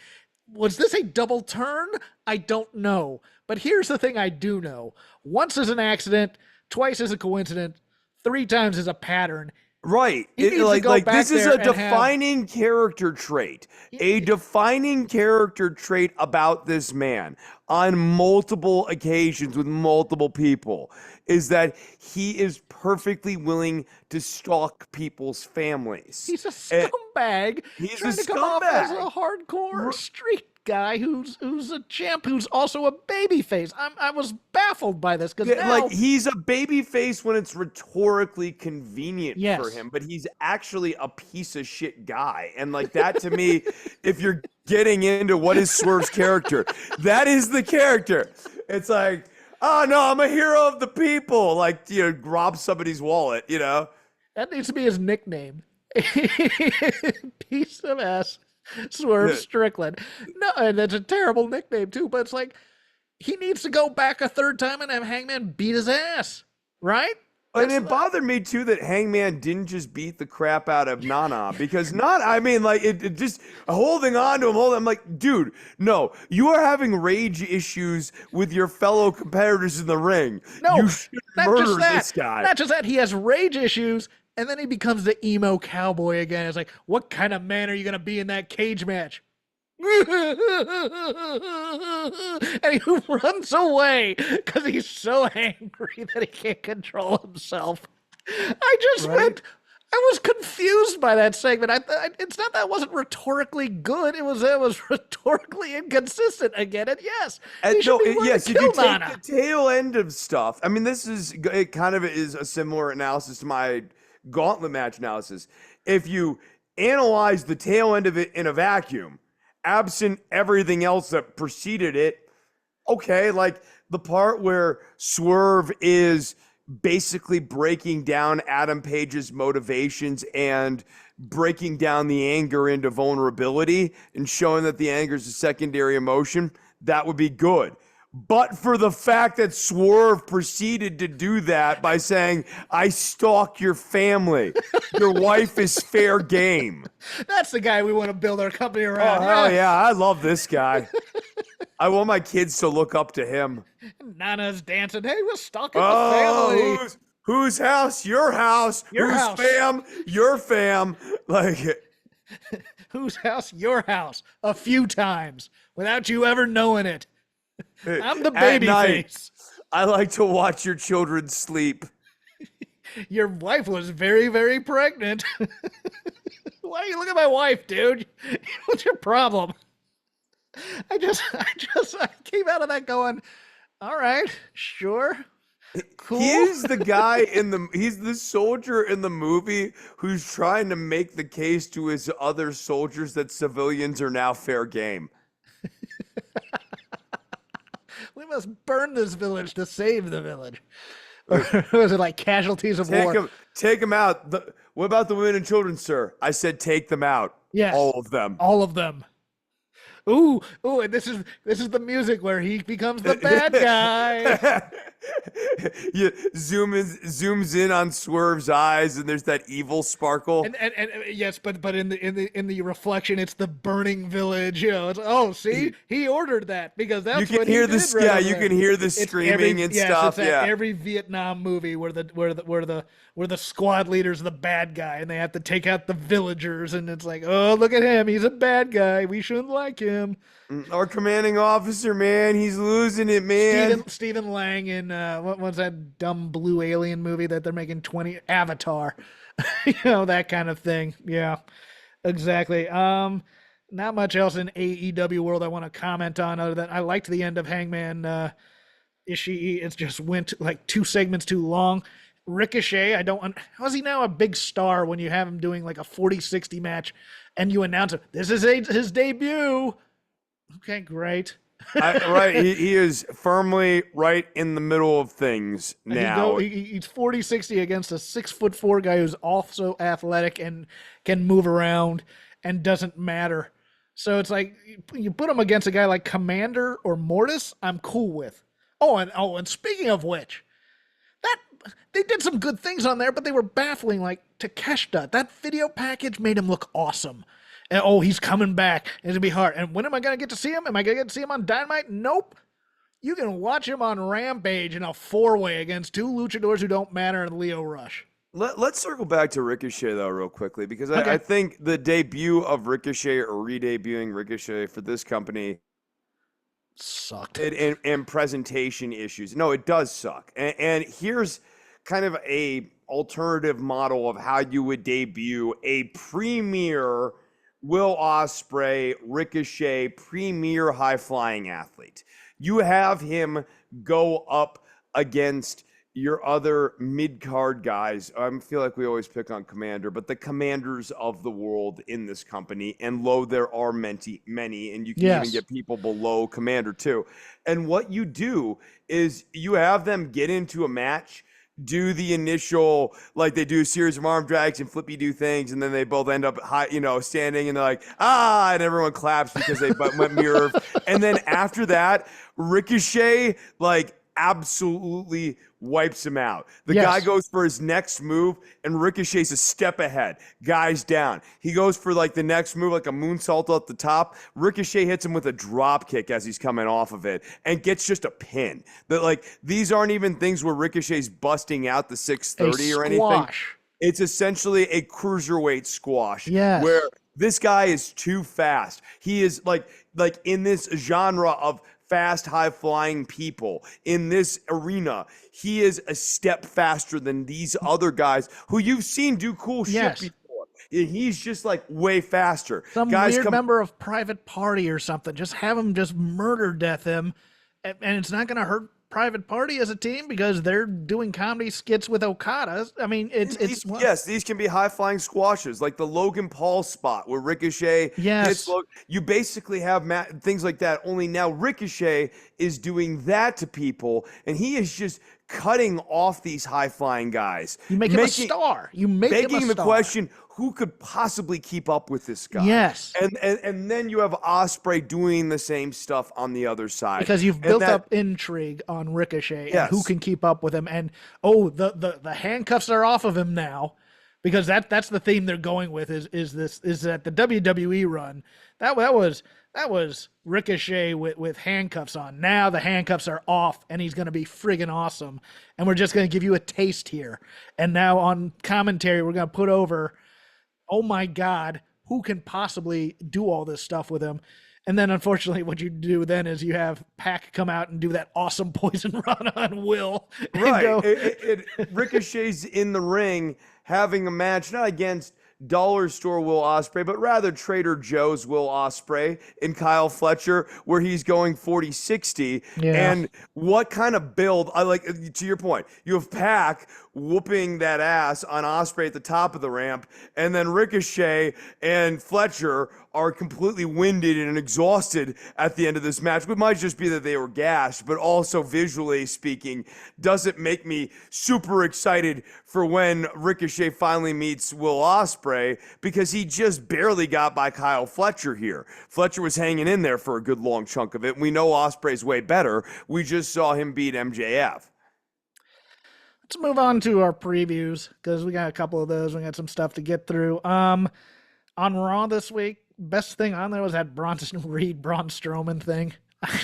Was this a double turn? I don't know. But here's the thing I do know. Once is an accident, twice is a coincidence, 3 times is a pattern. Right. This is a defining character trait. A defining character trait about this man on multiple occasions with multiple people is that he is perfectly willing to stalk people's families. He's a scumbag. He's trying a to come off scumbag. as a hardcore street guy who's a champ who's also a babyface. I was baffled by this because like he's a babyface when it's rhetorically convenient for him, but he's actually a piece of shit guy. And like that to me, if you're getting into what is Swerve's character, that is the character. It's like, oh no, I'm a hero of the people. Like, rob somebody's wallet, That needs to be his nickname. Piece of ass. Swerve Strickland. No, and that's a terrible nickname too, but it's like he needs to go back a 3rd time and have Hangman beat his ass, right? And it bothered me too that Hangman didn't just beat the crap out of Nana, because it just holding on to him. I'm like, dude, no, you are having rage issues with your fellow competitors in the ring. No, you should murder this guy. Not just that, he has rage issues, and then he becomes the emo cowboy again. It's like, what kind of man are you gonna be in that cage match? And he runs away because he's so angry that he can't control himself. I was confused by that segment. It's not that it wasn't rhetorically good. It was rhetorically inconsistent again. And yes, he should be yes, if you take Nana. the tail end of stuff. I mean, it kind of is a similar analysis to my gauntlet match analysis. If you analyze the tail end of it in a vacuum, absent everything else that preceded it, okay, like the part where Swerve is basically breaking down Adam Page's motivations and breaking down the anger into vulnerability and showing that the anger is a secondary emotion, that would be good. But for the fact that Swerve proceeded to do that by saying, I stalk your family, your wife is fair game. That's the guy we want to build our company around. Oh, hell yeah. I love this guy. I want my kids to look up to him. Nana's dancing. Hey, we're stalking the family. Whose house? Your house. Your whose house. fam? Your fam. Like, whose house? Your house. A few times without you ever knowing it. I'm the baby face. I like to watch your children sleep. Your wife was very, very pregnant. Why are you looking at my wife, dude? What's your problem? I came out of that going, all right, sure. Cool. He's the soldier in the movie who's trying to make the case to his other soldiers that civilians are now fair game. We must burn this village to save the village. Or was it like casualties of war? Take them out. What about the women and children, sir? I said take them out. Yes. All of them. All of them. Ooh, and this is the music where he becomes the bad guy. You zooms in on Swerve's eyes, and there's that evil sparkle. And yes, but in the reflection, it's the burning village. You know, it's see, he ordered that because that's you can what hear he did. This. Yeah, you can hear the screaming and stuff. It's yeah, every Vietnam movie where the squad leader's the bad guy and they have to take out the villagers, and it's like, oh, look at him, he's a bad guy. We shouldn't like him. Our commanding officer, man, he's losing it, man. Stephen Lang in what was that dumb blue alien movie that they're making 20 Avatar, you know, that kind of thing. Yeah, exactly. Not much else in AEW world I want to comment on other than I liked the end of Hangman Ishii. It just went like 2 segments too long. Ricochet, how is he now a big star when you have him doing like a 40-60 match and you announce it? This is his debut. Okay, great. Right, he is firmly right in the middle of things now. He's 40-60 against a 6'4" guy who's also athletic and can move around and doesn't matter. So it's like you put him against a guy like Commander or Mortis, I'm cool with. And speaking of which, they did some good things on there, but they were baffling. Like Takeshita, that video package made him look awesome. And he's coming back. It's gonna be hard. And when am I gonna get to see him? Am I gonna get to see him on Dynamite? Nope. You can watch him on Rampage in a 4-way against 2 luchadors who don't matter and Leo Rush. Let's circle back to Ricochet though, real quickly, because Okay. I think the debut of Ricochet or re-debuting Ricochet for this company Sucked. And presentation issues. No, it does suck. And here's kind of a alternative model of how you would debut a premier Will Ospreay, Ricochet, premier high-flying athlete. You have him go up against your other mid-card guys. I feel like we always pick on Commander, but the commanders of the world in this company, and there are many, and you can even get people below Commander too. And what you do is you have them get into a match, do the initial, like they do a series of arm drags and flippy do things, and then they both end up high, standing, and they're like, and everyone claps because they went mirror. And then after that, Ricochet, like, absolutely wipes him out. The Yes. guy goes for his next move, and Ricochet's a step ahead. Guy's down. He goes for like the next move, like a moonsault at the top. Ricochet hits him with a drop kick as he's coming off of it and gets just a pin. That like these aren't even things where Ricochet's busting out the 630 or anything. Squash. It's essentially a cruiserweight squash. Yes. Where this guy is too fast. He is like in this genre of fast, high-flying people in this arena, he is a step faster than these other guys who you've seen do cool Yes. shit before. He's just like way faster. Some Guys weird member of Private Party or something. Just have him just murder death him, and it's not going to hurt Private Party as a team because they're doing comedy skits with Okada. I mean, yes, these can be high flying squashes, like the Logan Paul spot where Ricochet hits you basically have things like that. Only now Ricochet is doing that to people, and he is just cutting off these high flying guys. You make him a star. You make him a star. Begging the question, who could possibly keep up with this guy? Yes. And then you have Ospreay doing the same stuff on the other side. Because you've built up intrigue on Ricochet and who can keep up with him. And the handcuffs are off of him now. Because that's the theme they're going with is that the WWE run that was Ricochet with handcuffs on. Now the handcuffs are off and he's going to be friggin' awesome. And we're just going to give you a taste here. And now on commentary we're going to put over, oh my God, who can possibly do all this stuff with him? And then unfortunately what you do then is you have Pac come out and do that awesome poison run on Will. Right. Ricochet's in the ring having a match, not against Dollar Store Will Ospreay, but rather Trader Joe's Will Ospreay and Kyle Fletcher, where he's going 40-60. Yeah. And what kind of build, I like, to your point, you have Pac whooping that ass on Ospreay at the top of the ramp, and then Ricochet and Fletcher are completely winded and exhausted at the end of this match. It might just be that they were gassed, but also visually speaking, doesn't make me super excited for when Ricochet finally meets Will Ospreay, because he just barely got by Kyle Fletcher here. Fletcher was hanging in there for a good long chunk of it. We know Ospreay's way better. We just saw him beat MJF. Let's move on to our previews because we got a couple of those. We got some stuff to get through. On Raw this week, best thing on there was that Bronson Reed, Braun Strowman thing.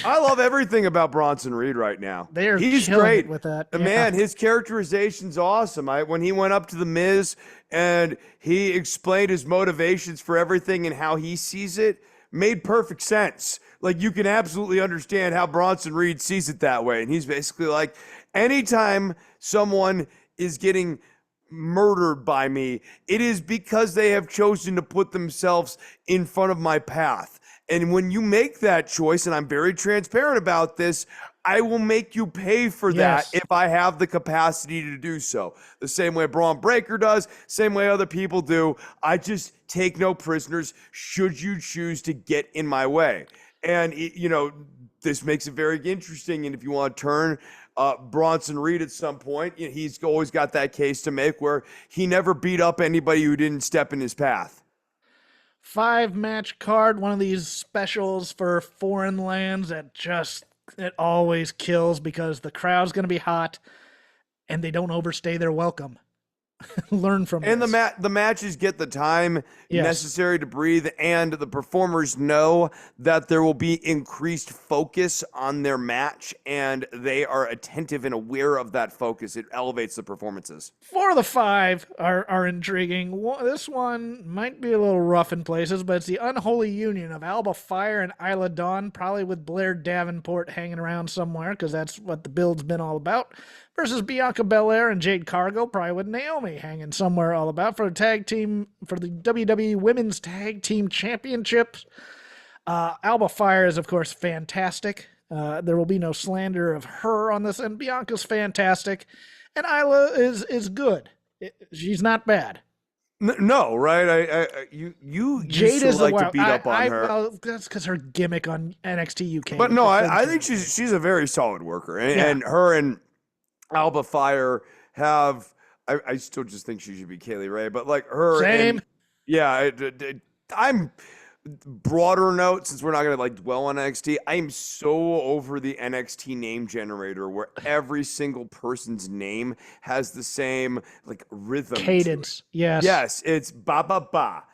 I love everything about Bronson Reed right now. He's great with that. Yeah. Man, his characterization's awesome. When he went up to The Miz and he explained his motivations for everything and how he sees it, made perfect sense. Like, you can absolutely understand how Bronson Reed sees it that way. And he's basically like, anytime someone is getting murdered by me, it is because they have chosen to put themselves in front of my path. And when you make that choice, and I'm very transparent about this, I will make you pay for that if I have the capacity to do so. The same way Braun Breaker does, same way other people do. I just take no prisoners should you choose to get in my way. And, this makes it very interesting. And if you want to turn Bronson Reed at some point, he's always got that case to make where he never beat up anybody who didn't step in his path. 5-match card, one of these specials for foreign lands it always kills because the crowd's going to be hot and they don't overstay their welcome. Learn from and this. the matches get the time necessary to breathe, and the performers know that there will be increased focus on their match, and they are attentive and aware of that focus. It elevates the performances. 4 of the 5 are intriguing. This one might be a little rough in places, but it's the unholy union of Alba Fire and Isla Dawn, probably with Blair Davenport hanging around somewhere because that's what the build's been all about, versus Bianca Belair and Jade Cargill, probably with Naomi hanging somewhere all about for the WWE Women's Tag Team Championships. Alba Fire is, of course, fantastic. There will be no slander of her on this, and Bianca's fantastic. And Isla is good. She's not bad. No, right? You Jade used to is like to beat up on her. Well, that's because her gimmick on NXT UK. But no, I think she's a very solid worker, and her and Alba Fire have. I still just think she should be Kaylee Ray, but like her. Same. I'm broader note, since we're not gonna like dwell on NXT, I am so over the NXT name generator where every single person's name has the same like rhythm to it. Cadence. Yes. Yes, it's ba ba ba.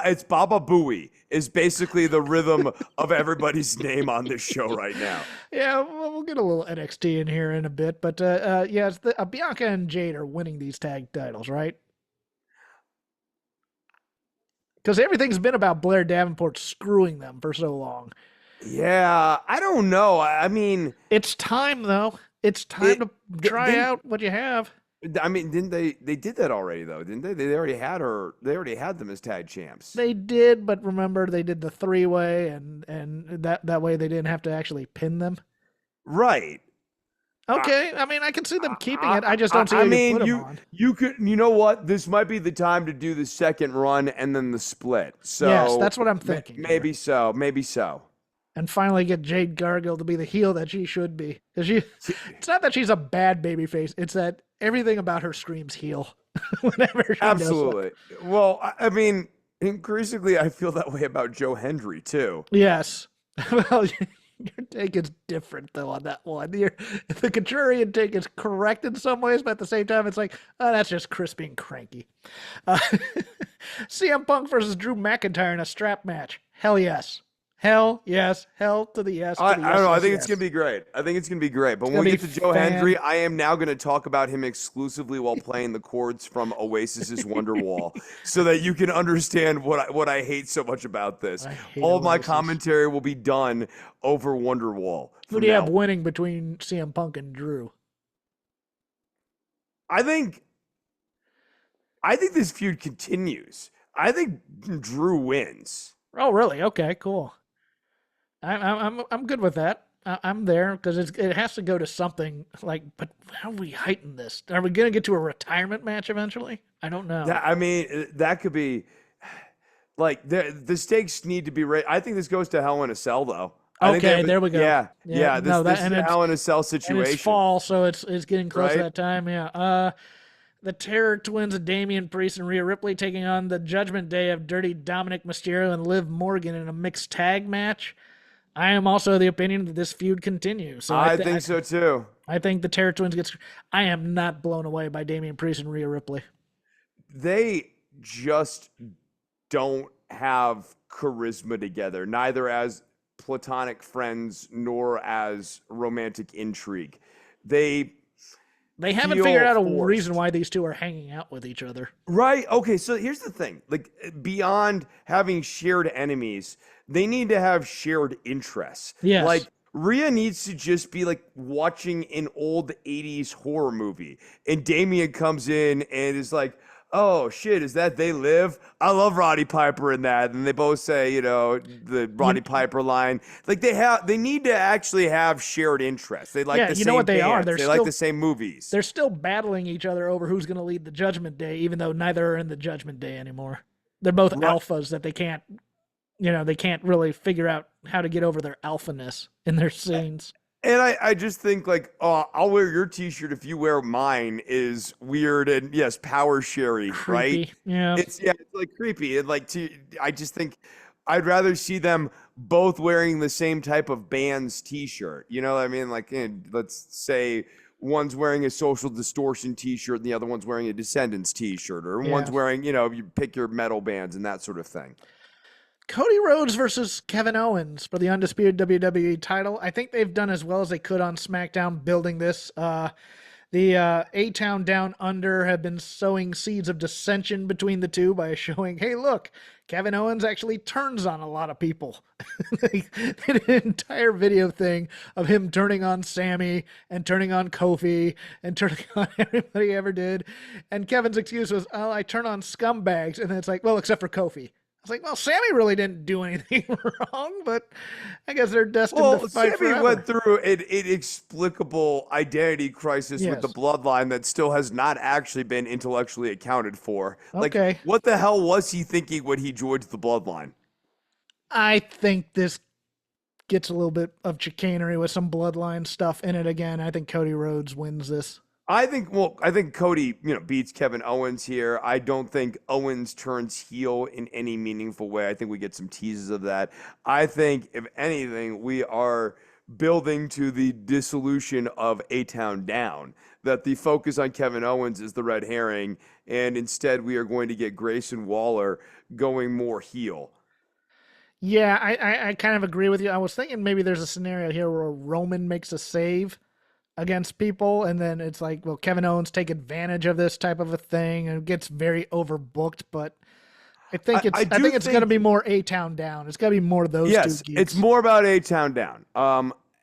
It's Baba Booey is basically the rhythm of everybody's name on this show right now. Yeah, well, we'll get a little NXT in here in a bit, but yeah, it's Bianca and Jade are winning these tag titles, right? Because everything's been about Blair Davenport screwing them for so long. Yeah, I don't know. I mean, It's time, though. It's time it to try didn't. out what you have. I mean, didn't they? They did that already, though, didn't they? They already had her. They already had them as tag champs. They did, but remember they did the three-way, and that way they didn't have to actually pin them. Right. Okay, I mean I can see them keeping it. I just don't see how I you mean, put them on. you could. You know what? This might be the time to do the second run and then the split. So Yes, that's what I'm thinking. Maybe so. Maybe so. And finally get Jade Gargill to be the heel that she should be. Because it's not that she's a bad babyface. It's that everything about her screams heel. Whenever she Absolutely. Well, I mean, increasingly, I feel that way about Joe Hendry too. Yes. Well, your take is different though on that one. The contrarian take is correct in some ways, but at the same time, it's like, oh, that's just Chris being cranky. Uh, CM Punk versus Drew McIntyre in a strap match. Hell yes. Hell yes. Hell to the yes. To the I don't yes, know. I yes, think yes. it's gonna be great. I think it's gonna be great. But It's when we gonna get be to Joe fan- Hendry, I am now gonna talk about him exclusively while playing the chords from Oasis's Wonderwall, so that you can understand what I hate so much about this. I hate All of my Oasis. commentary will be done over Wonderwall. Who from do you now have winning between CM Punk and Drew? I think this feud continues. I think Drew wins. Oh, really? Okay, cool. I'm good with that. I'm there because it has to go to something like. But how do we heighten this? Are we gonna get to a retirement match eventually? I don't know. I mean, that could be like the stakes need to be raised. I think this goes to Hell in a Cell, though. I think Okay, there we go. Yeah, Yeah, yeah. no, This and is a it's- Hell in a Cell and situation. it's fall, so it's getting close to Right? that time. Yeah. The Terror Twins of Damian Priest and Rhea Ripley taking on the Judgment Day of Dirty Dominic Mysterio and Liv Morgan in a mixed tag match. I am also of the opinion that this feud continues. So I think so too. I think the Terror Twins gets. I am not blown away by Damian Priest and Rhea Ripley. They just don't have charisma together, neither as platonic friends nor as romantic intrigue. They haven't feel figured out a forced. reason why these two are hanging out with each other. Right. Okay. So here's the thing. Like beyond having shared enemies, they need to have shared interests. Yes. Like Rhea needs to just be like watching an old 80s horror movie. And Damien comes in and is like, oh shit, is that They Live? I love Roddy Piper in that. And they both say, the Roddy Piper line. Like they need to actually have shared interests. They like Yeah, the you same know what they are? bands. They're They like still- the same movies. They're still battling each other over who's going to lead the Judgment Day, even though neither are in the Judgment Day anymore. They're both Right. alphas that they can't really figure out how to get over their alphaness in their scenes. And I just think like, oh, I'll wear your T-shirt if you wear mine is weird and yes, power sharing, right? Creepy. Yeah. It's like creepy and like I just think I'd rather see them both wearing the same type of band's T-shirt. You know what I mean? Like, let's say one's wearing a Social Distortion T-shirt and the other one's wearing a Descendants T-shirt, or one's Yeah. wearing, you pick your metal bands and that sort of thing. Cody Rhodes versus Kevin Owens for the undisputed WWE title. I think they've done as well as they could on SmackDown building this. The A-Town Down Under have been sowing seeds of dissension between the two by showing, hey, look, Kevin Owens actually turns on a lot of people. They did an entire video thing of him turning on Sammy and turning on Kofi and turning on everybody he ever did. And Kevin's excuse was, oh, I turn on scumbags. And then it's like, well, except for Kofi. I was like, well, Sammy really didn't do anything wrong, but I guess they're destined to fight Sammy forever. went through an inexplicable identity crisis with the Yes. bloodline that still has not actually been intellectually accounted for. Okay. Like, what the hell was he thinking when he joined the bloodline? I think this gets a little bit of chicanery with some bloodline stuff in it again. I think Cody Rhodes wins this. I think Cody, beats Kevin Owens here. I don't think Owens turns heel in any meaningful way. I think we get some teases of that. I think, if anything, we are building to the dissolution of A Town Down. That the focus on Kevin Owens is the red herring, and instead we are going to get Grayson Waller going more heel. Yeah, I kind of agree with you. I was thinking maybe there's a scenario here where Roman makes a save against people, and then it's like, well, Kevin Owens take advantage of this type of a thing, and it gets very overbooked. But I I do think it's going to think be more A Town Down. It's got to be more of those two Yes, it's geeks. more about A Town Down.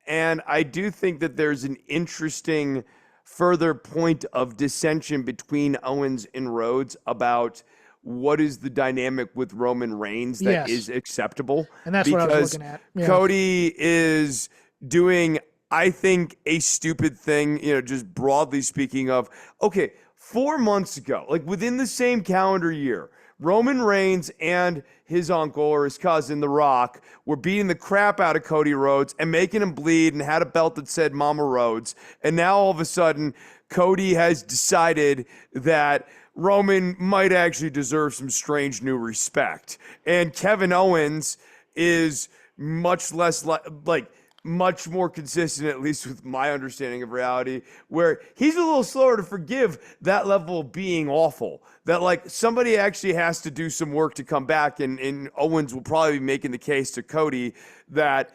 And I do think that there's an interesting further point of dissension between Owens and Rhodes about what is the dynamic with Roman Reigns that Yes, is acceptable, and that's what I was because looking at. Yeah, Cody is doing, I think, a stupid thing, just broadly speaking of, okay, 4 months ago, like within the same calendar year, Roman Reigns and his uncle or his cousin, The Rock, were beating the crap out of Cody Rhodes and making him bleed and had a belt that said Mama Rhodes. And now all of a sudden, Cody has decided that Roman might actually deserve some strange new respect. And Kevin Owens is much less like much more consistent, at least with my understanding of reality, where he's a little slower to forgive that level of being awful. That like somebody actually has to do some work to come back, and Owens will probably be making the case to Cody that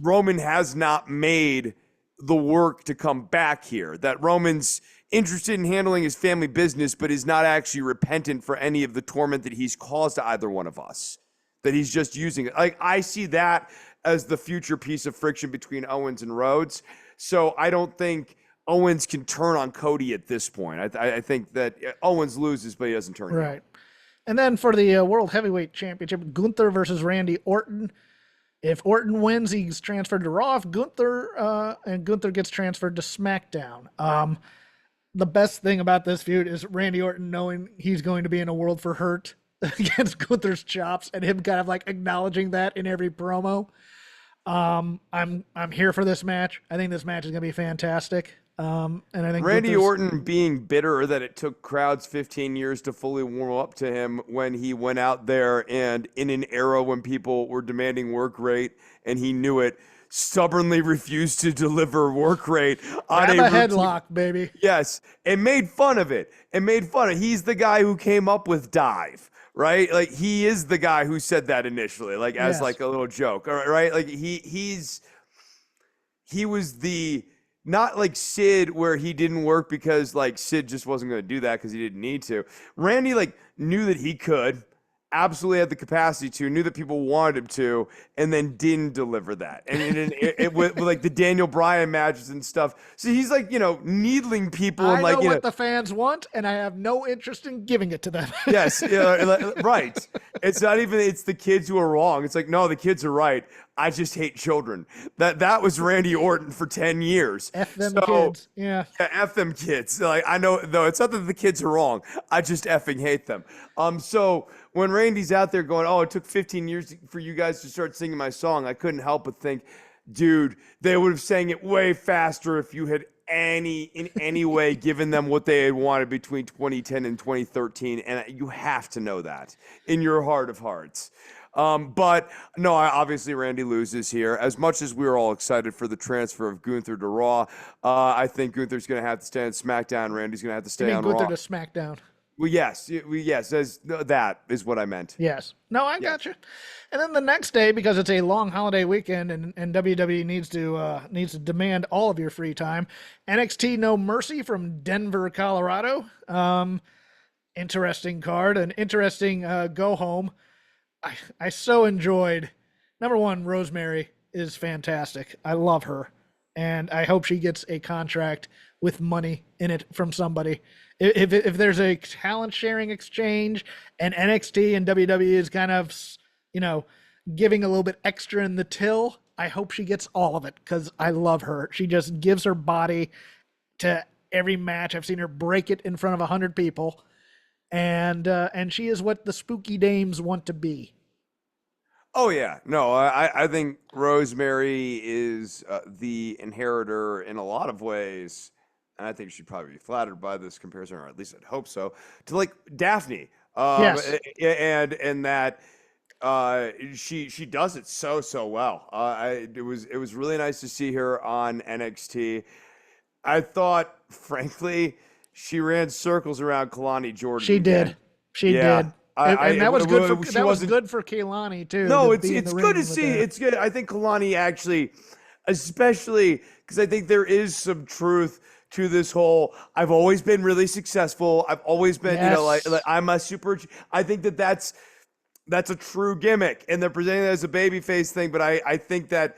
Roman has not made the work to come back here. That Roman's interested in handling his family business, but is not actually repentant for any of the torment that he's caused to either one of us. That he's just using it. Like I see that as the future piece of friction between Owens and Rhodes. So I don't think Owens can turn on Cody at this point. I think that Owens loses, but he doesn't turn heel. right. And then for the World Heavyweight Championship, Gunther versus Randy Orton. If Orton wins, he's transferred to Raw. If Gunther gets transferred to SmackDown. The best thing about this feud is Randy Orton knowing he's going to be in a world for hurt against Gunther's chops, and him kind of like acknowledging that in every promo. I'm here for this match. I think this match is gonna be fantastic. And I think Randy Gunther's, Orton being bitter that it took crowds 15 years to fully warm up to him when he went out there and in an era when people were demanding work rate and he knew it, stubbornly refused to deliver work rate on grab a a routine. headlock, baby. Yes, and made fun of it. And made fun of. He's the guy who came up with dive, right? Like he is the guy who said that initially, like as Yes. like a little joke, all right? Like he was the not like Sid where he didn't work because like Sid just wasn't going to do that because he didn't need to. Randy like knew that he could, absolutely had the capacity to, knew that people wanted him to, and then didn't deliver that. And with like the Daniel Bryan matches and stuff. So he's like, needling people I and like, know what the fans want, and I have no interest in giving it to them. yes, right. It's not even it's the kids who are wrong. It's like, no, the kids are right. I just hate children. That was Randy Orton for 10 years. F them So, kids. Yeah. yeah, F them kids. Like I know though, it's not that the kids are wrong. I just effing hate them. So when Randy's out there going, oh, it took 15 years for you guys to start singing my song, I couldn't help but think, dude, they would have sang it way faster if you had in any way given them what they had wanted between 2010 and 2013. And you have to know that in your heart of hearts. But no, obviously Randy loses here. As much as we were all excited for the transfer of Gunther to Raw, I think Gunther's going to have to stay on SmackDown. Randy's going to have to You stay mean on Gunther Raw. to SmackDown? Well, yes, that is what I meant. Yes. No, I got you. And then the next day, because it's a long holiday weekend, and WWE needs to demand all of your free time. NXT No Mercy from Denver, Colorado. Interesting card, an interesting go home. I so enjoyed. Number one, Rosemary is fantastic. I love her, and I hope she gets a contract with money in it from somebody. If there's a talent sharing exchange, and NXT and WWE is kind of giving a little bit extra in the till, I hope she gets all of it because I love her. She just gives her body to every match. I've seen her break it in front of 100 people. And she is what the spooky dames want to be. Oh yeah, no, I think Rosemary is the inheritor in a lot of ways and I think she'd probably be flattered by this comparison, or at least I'd hope so, to like Daphne. Yes. And that she does it so well. It was really nice to see her on NXT. I thought, frankly, she ran circles around Kalani Jordan She again. did. She Yeah, did. And that was good for she that was wasn't. good for Kaylani too. No, to be in it's the good ring to with see. the- It's good. I think Kalani actually, especially because I think there is some truth to this whole. I've always been really successful. I've always been, like Yes. I'm a super. I think that's a true gimmick, and they're presenting it as a babyface thing. But I think that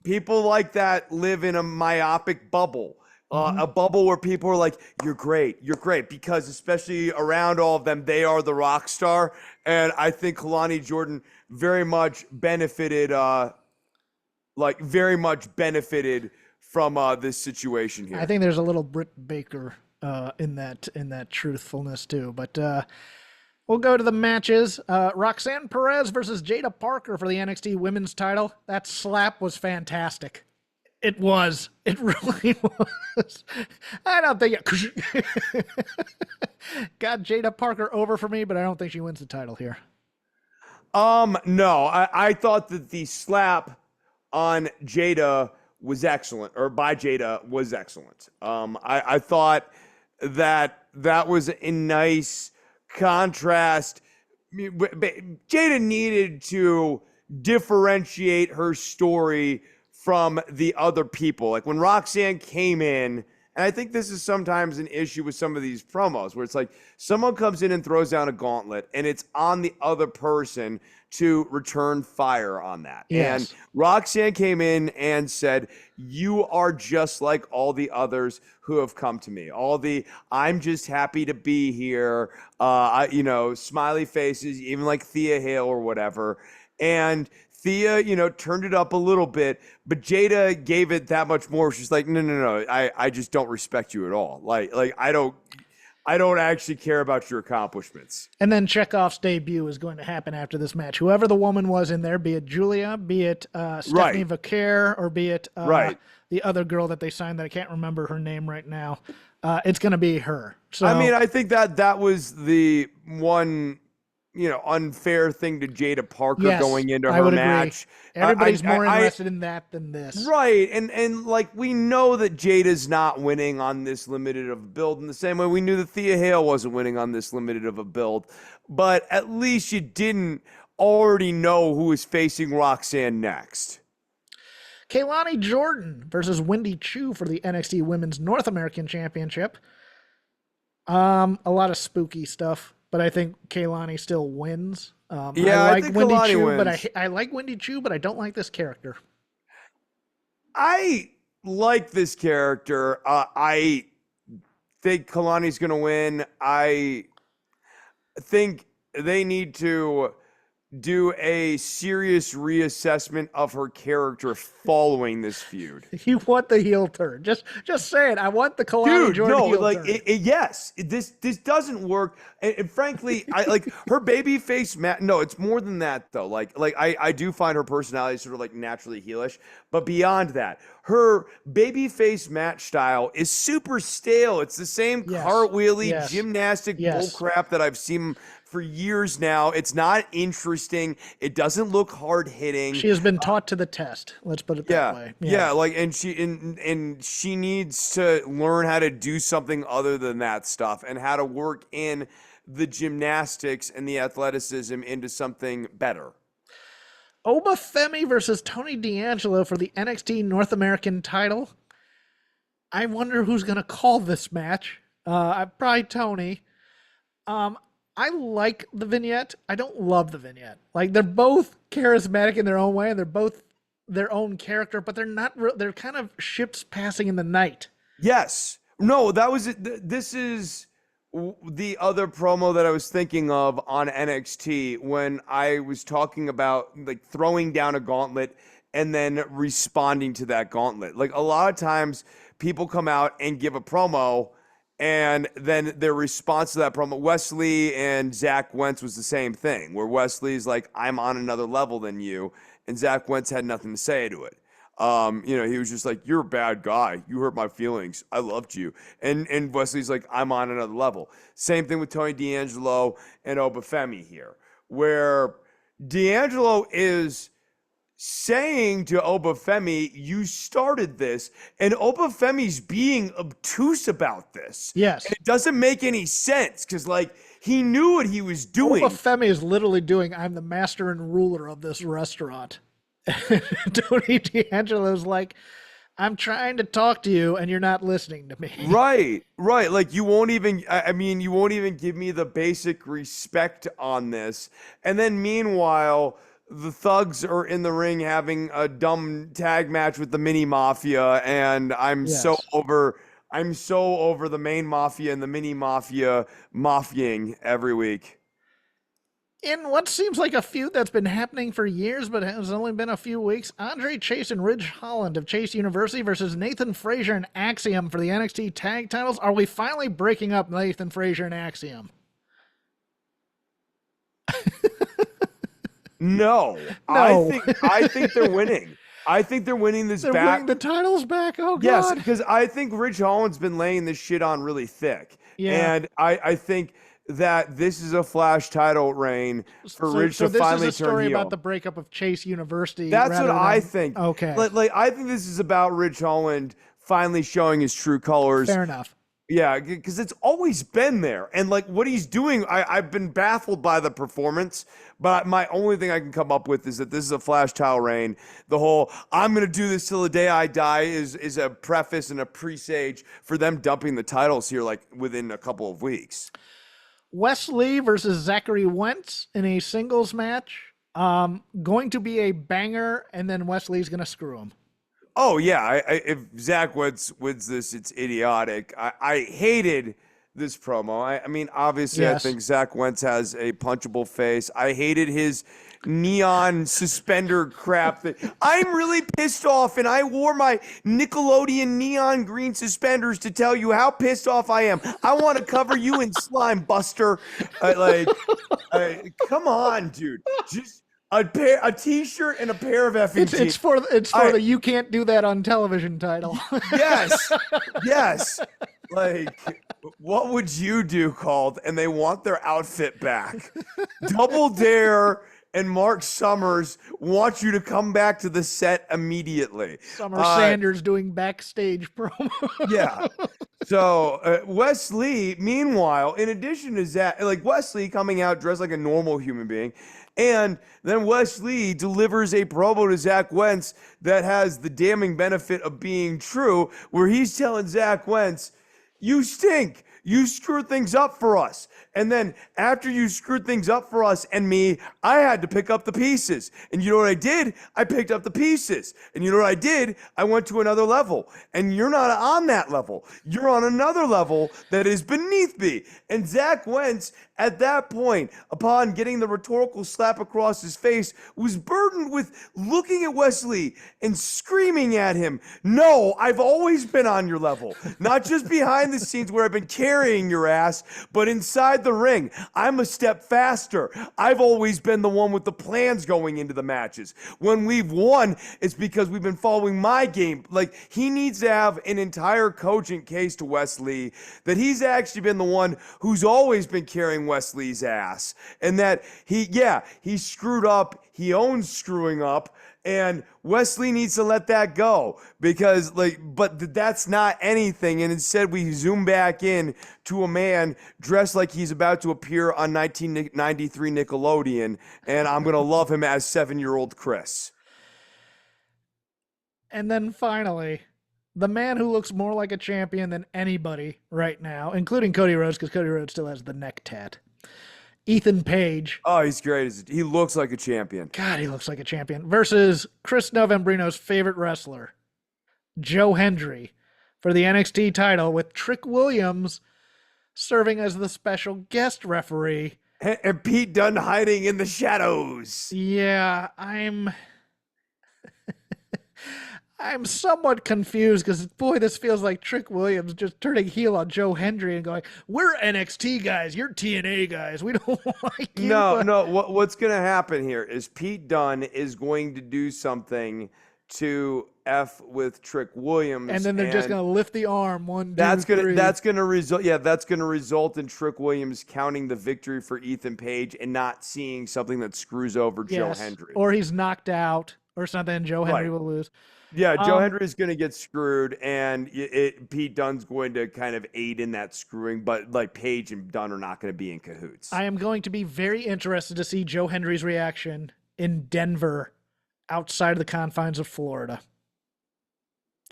people like that live in a myopic bubble. A bubble where people are like, you're great, because especially around all of them, they are the rock star. And I think Kalani Jordan very much benefited, from this situation I here. think there's a little Britt Baker in that truthfulness too. But we'll go to the matches. Roxanne Perez versus Jada Parker for the NXT Women's title. That slap was fantastic. It was. It really was. I don't think it got Jada Parker over for me, but I don't think she wins the title here. No, I thought that the slap on Jada was excellent, or by Jada was excellent. I thought that was a nice contrast. Jada needed to differentiate her story from the other people. Like when Roxanne came in, and I think this is sometimes an issue with some of these promos where it's like someone comes in and throws down a gauntlet and it's on the other person to return fire on that. Yes. And Roxanne came in and said, you are just like all the others who have come to me. I'm just happy to be here. Smiley faces, even like Thea Hale or whatever. And Thea, turned it up a little bit, but Jada gave it that much more. She's like, no, I just don't respect you at all. Like I don't actually care about your accomplishments. And then Chekhov's debut is going to happen after this match. Whoever the woman was in there, be it Julia, be it Stephanie Vaquer, or be it the other girl that they signed that I can't remember her name right now, it's going to be her. So I mean, I think that was the one unfair thing to Jada Parker going into her match. Agree. Everybody's more interested in that than this. Right. And like we know that Jada's not winning on this limited of a build in the same way we knew that Thea Hale wasn't winning on this limited of a build. But at least you didn't already know who was facing Roxanne next. Kaylani Jordan versus Wendy Chu for the NXT Women's North American Championship. A lot of spooky stuff, but I think Kaylani still wins. I like Wendy Chu, wins. But I like Wendy Chu, but I don't like this character. I like this character. I think Kalani's going to win. I think they need to do a serious reassessment of her character following this feud. You want the heel turn. Just say it. I want the Kalani Jordan heel turn. Yes. This doesn't work. And frankly, I like her baby face match. No, it's more than that though. Like I do find her personality sort of like naturally heelish, but beyond that, her baby face match style is super stale. It's the same cartwheely gymnastic bullcrap that I've seen for years now. It's not interesting. It doesn't look hard hitting. She has been taught to the test. Let's put it that way. Yeah, and she needs to learn how to do something other than that stuff and how to work in the gymnastics and the athleticism into something better. Oba Femi versus Tony D'Angelo for the NXT North American title. I wonder who's going to call this match. Probably Tony. I like the vignette. I don't love the vignette. Like, they're both charismatic in their own way, and they're both their own character, but they're not. They're kind of ships passing in the night. Yes. No, that was it. This is the other promo that I was thinking of on NXT when I was talking about like throwing down a gauntlet and then responding to that gauntlet. Like a lot of times people come out and give a promo and then their response to that promo, Wesley and Zach Wentz was the same thing, where Wesley's like, I'm on another level than you, and Zach Wentz had nothing to say to it. He was just like, "You're a bad guy. You hurt my feelings. I loved you." And Wesley's like, "I'm on another level." Same thing with Tony D'Angelo and Obafemi here, where D'Angelo is saying to Obafemi, "You started this," and Obafemi's being obtuse about this. Yes. And it doesn't make any sense because, like, he knew what he was doing. Obafemi is literally doing, "I'm the master and ruler of this restaurant." Tony D'Angelo's like, "I'm trying to talk to you and you're not listening to me." Right. Like, you won't even, you won't even give me the basic respect on this. And then meanwhile, the thugs are in the ring having a dumb tag match with the mini mafia, and I'm so over the main mafia and the mini mafia mafiying every week. In what seems like a feud that's been happening for years but has only been a few weeks, Andre Chase and Ridge Holland of Chase University versus Nathan Frazier and Axiom for the NXT tag titles. Are we finally breaking up Nathan Frazier and Axiom? No. I think they're winning. I think they're winning this They're back. winning the titles back? Oh, God. Yes, because I think Ridge Holland's been laying this shit on really thick. Yeah. And I think that this is a flash title reign for Ridge to finally turn heel. So this is a story about the breakup of Chase University. That's what I think. Okay. Like, I think this is about Ridge Holland finally showing his true colors. Fair enough. Yeah, because it's always been there. And, like, what he's doing, I've been baffled by the performance, but my only thing I can come up with is that this is a flash title reign. The whole, "I'm going to do this till the day I die" is a preface and a presage for them dumping the titles here, like, within a couple of weeks. Wes Lee versus Zachary Wentz in a singles match. Going to be a banger, and then Wes Lee's going to screw him. Oh, yeah. If Zach wins this, it's idiotic. I hated this promo. I mean, obviously, yes. I think Zach Wentz has a punchable face. I hated his neon suspender crap. I'm really pissed off, and I wore my Nickelodeon neon green suspenders to tell you how pissed off I am. I want to cover you in slime, Buster. Come on, dude. Just a t-shirt and a pair of effing jeans. It's for the "you can't do that on television" title. Yes. Like, what would you do, called, and they want their outfit back? Double Dare and Mark Summers want you to come back to the set immediately. Summer Sanders doing backstage promo. Yeah. So Wes Lee, meanwhile, in addition to that, like, Wes Lee coming out dressed like a normal human being, and then Wes Lee delivers a promo to Zach Wentz that has the damning benefit of being true, where he's telling Zach Wentz, "You stink. You screwed things up for us. And then after you screwed things up for us and me, I had to pick up the pieces. And you know what I did? I picked up the pieces. And you know what I did? I went to another level. And you're not on that level. You're on another level that is beneath me." And Zach Wentz, at that point, upon getting the rhetorical slap across his face, was burdened with looking at Wes Lee and screaming at him, "No, I've always been on your level. Not just behind the scenes where I've been carrying your ass, but inside the ring. I'm a step faster. I've always been the one with the plans going into the matches. When we've won, it's because we've been following my game." Like, he needs to have an entire cogent case to Wes Lee that he's actually been the one who's always been carrying Wes Lee's ass, and that he screwed up. He owns screwing up, and Wes Lee needs to let that go, because, like, but that's not anything. And instead, we zoom back in to a man dressed like he's about to appear on 1993 Nickelodeon, and I'm gonna love him as 7-year-old Chris. And then finally, the man who looks more like a champion than anybody right now, including Cody Rhodes, because Cody Rhodes still has the neck tat. Ethan Page. Oh, he's great. He looks like a champion. God, he looks like a champion. Versus Chris Novembrino's favorite wrestler, Joe Hendry, for the NXT title, with Trick Williams serving as the special guest referee. And Pete Dunne hiding in the shadows. Yeah, I'm somewhat confused, because, boy, this feels like Trick Williams just turning heel on Joe Hendry and going, "We're NXT guys, you're TNA guys, we don't like you." No. What's going to happen here is Pete Dunne is going to do something to F with Trick Williams, And then they're just going to lift the arm. 1, 2, that's 3. gonna result. Yeah, that's gonna result in Trick Williams counting the victory for Ethan Page and not seeing something that screws over Joe Hendry. Or he's knocked out or something, and Joe Hendry Right. will lose. Yeah, Joe Hendry is going to get screwed, and Pete Dunne's going to kind of aid in that screwing, but like Page and Dunne are not going to be in cahoots. I am going to be very interested to see Joe Hendry's reaction in Denver, outside of the confines of Florida.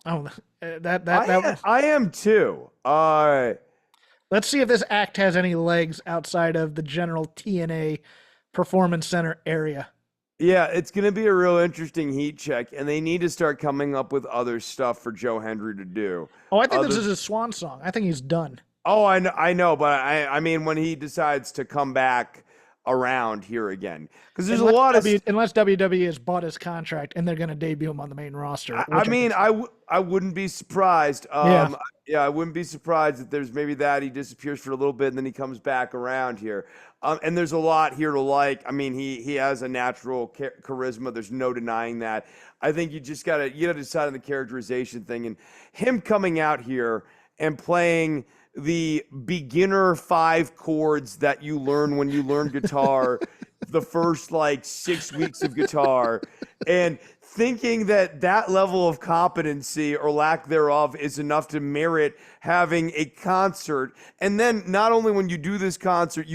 Oh, I am too. Let's see if this act has any legs outside of the general TNA Performance Center area. Yeah, it's going to be a real interesting heat check, and they need to start coming up with other stuff for Joe Hendry to do. Oh, I think this is his swan song. I think he's done. Oh, I know, but I mean, when he decides to come back around here again, because there's a lot of unless WWE has bought his contract and they're going to debut him on the main roster. I wouldn't be surprised. Yeah, I wouldn't be surprised if there's maybe that he disappears for a little bit and then he comes back around here. And there's a lot here to like. I mean, he has a natural charisma. There's no denying that. I think you gotta decide on the characterization thing, and him coming out here and playing the beginner 5 chords that you learn when you learn guitar, the first like 6 weeks of guitar, and thinking that level of competency or lack thereof is enough to merit having a concert. And then not only when you do this concert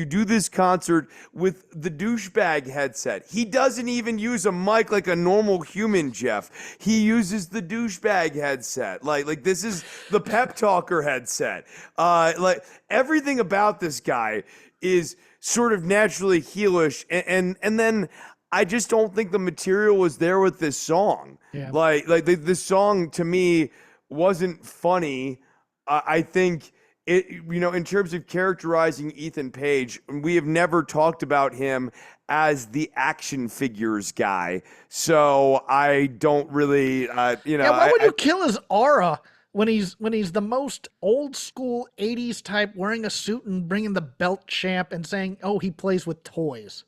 with the douchebag headset. He doesn't even use a mic like a normal human, Jeff. He uses the douchebag headset. Like this is the pep talker headset. Like everything about this guy is sort of naturally heelish, and then I just don't think the material was there with this song. Yeah. Like this song to me wasn't funny. I think it, in terms of characterizing Ethan Page, we have never talked about him as the action figures guy. So I don't really, why would you kill his aura when he's the most old school 80s type, wearing a suit and bringing the belt champ and saying, oh, he plays with toys?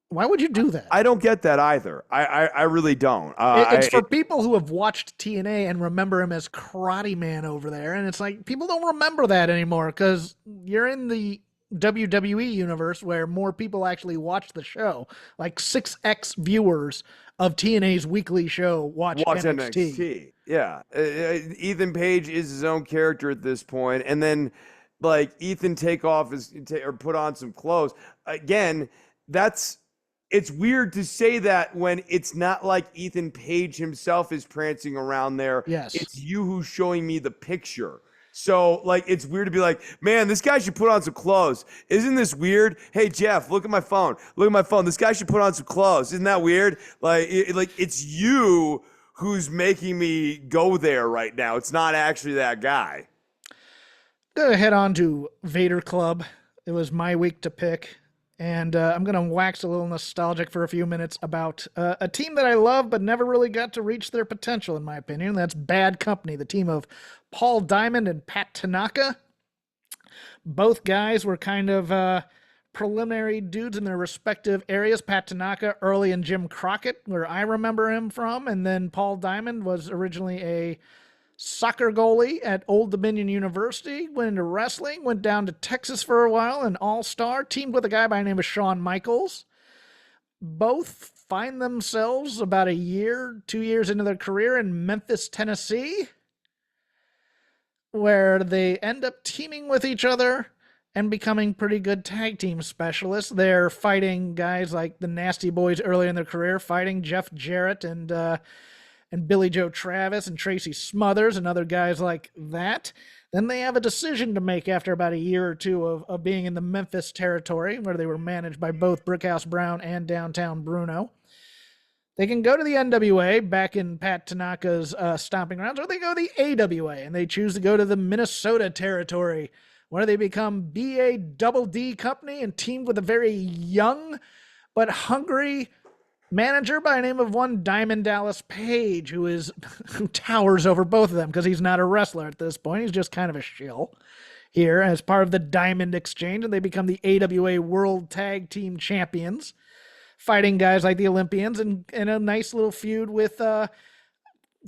Why would you do that? I don't get that either. I really don't. It's for people who have watched TNA and remember him as Karate Man over there. And it's like, people don't remember that anymore because you're in the WWE universe where more people actually watch the show. Like 6x viewers of TNA's weekly show watch NXT. Yeah. Ethan Page is his own character at this point. And then like Ethan or put on some clothes. Again, it's weird to say that when it's not like Ethan Page himself is prancing around there. Yes. It's you who's showing me the picture. So, like, it's weird to be like, man, this guy should put on some clothes. Isn't this weird? Hey, Jeff, look at my phone. Look at my phone. This guy should put on some clothes. Isn't that weird? Like, it's you who's making me go there right now. It's not actually that guy. Gonna head on to Vader Club. It was my week to pick. And I'm going to wax a little nostalgic for a few minutes about a team that I love but never really got to reach their potential, in my opinion. That's Bad Company, the team of Paul Diamond and Pat Tanaka. Both guys were kind of preliminary dudes in their respective areas. Pat Tanaka early in Jim Crockett, where I remember him from, and then Paul Diamond was originally a soccer goalie at Old Dominion University, went into wrestling, went down to Texas for a while, an all-star, teamed with a guy by the name of Shawn Michaels. Both find themselves about 2 years into their career in Memphis, Tennessee, where they end up teaming with each other and becoming pretty good tag team specialists. They're fighting guys like the Nasty Boys early in their career, fighting Jeff Jarrett and Billy Joe Travis and Tracy Smothers and other guys like that. Then they have a decision to make after about a year or two of being in the Memphis territory, where they were managed by both Brickhouse Brown and Downtown Bruno. They can go to the NWA, back in Pat Tanaka's stomping grounds, or they go to the AWA, and they choose to go to the Minnesota territory, where they become BADD Company and teamed with a very young but hungry manager by the name of one Diamond Dallas Page, who towers over both of them because he's not a wrestler at this point. He's just kind of a shill here as part of the Diamond Exchange, and they become the AWA World Tag Team Champions, fighting guys like the Olympians and a nice little feud with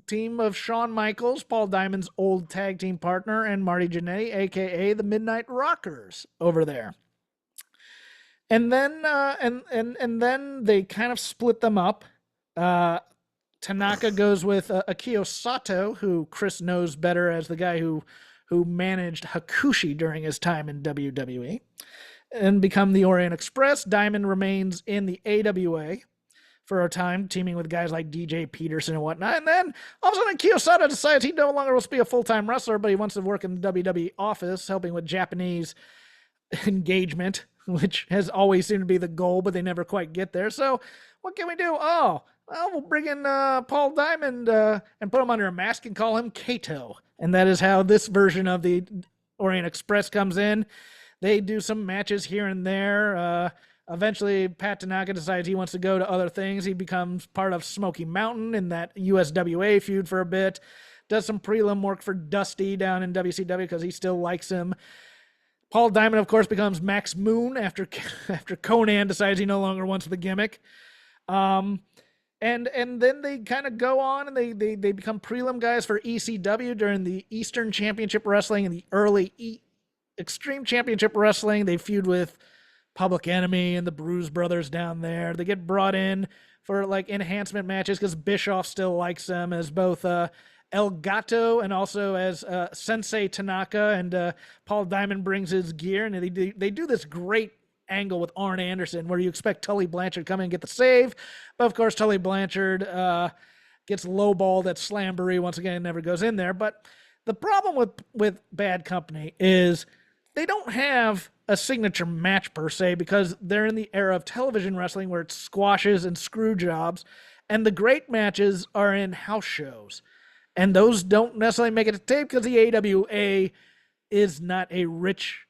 team of Shawn Michaels, Paul Diamond's old tag team partner, and Marty Jannetty, aka the Midnight Rockers, over there. And then and then they kind of split them up. Tanaka goes with Akio Sato, who Chris knows better as the guy who managed Hakushi during his time in WWE, and become the Orient Express. Diamond remains in the AWA for a time, teaming with guys like DJ Peterson and whatnot. And then all of a sudden, Akio Sato decides he no longer wants to be a full-time wrestler, but he wants to work in the WWE office, helping with Japanese engagement, which has always seemed to be the goal, but they never quite get there. So what can we do? Oh, well, we'll bring in Paul Diamond and put him under a mask and call him Kato. And that is how this version of the Orient Express comes in. They do some matches here and there. Eventually, Pat Tanaka decides he wants to go to other things. He becomes part of Smoky Mountain in that USWA feud for a bit. Does some prelim work for Dusty down in WCW because he still likes him. Paul Diamond, of course, becomes Max Moon after Conan decides he no longer wants the gimmick. And then they kind of go on and they become prelim guys for ECW during the Eastern Championship Wrestling and the early Extreme Championship Wrestling. They feud with Public Enemy and the Bruise Brothers down there. They get brought in for like enhancement matches because Bischoff still likes them as both El Gato and also as Sensei Tanaka, and Paul Diamond brings his gear, and they do this great angle with Arn Anderson where you expect Tully Blanchard to come in and get the save, but of course Tully Blanchard gets lowballed at Slamboree once again, never goes in there. But the problem with Bad Company is they don't have a signature match per se because they're in the era of television wrestling where it's squashes and screw jobs, and the great matches are in house shows. And those don't necessarily make it to tape because the AWA is not a rich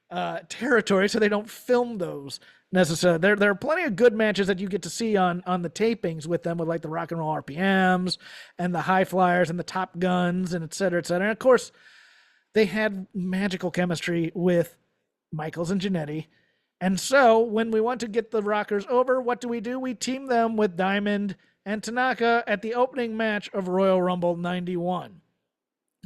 territory, so they don't film those necessarily. There are plenty of good matches that you get to see on the tapings with them, with like the Rock and Roll RPMs and the High Flyers and the Top Guns and et cetera, et cetera. And of course, they had magical chemistry with Michaels and Jannetty. And so when we want to get the Rockers over, what do? We team them with Diamond and Tanaka at the opening match of Royal Rumble 91.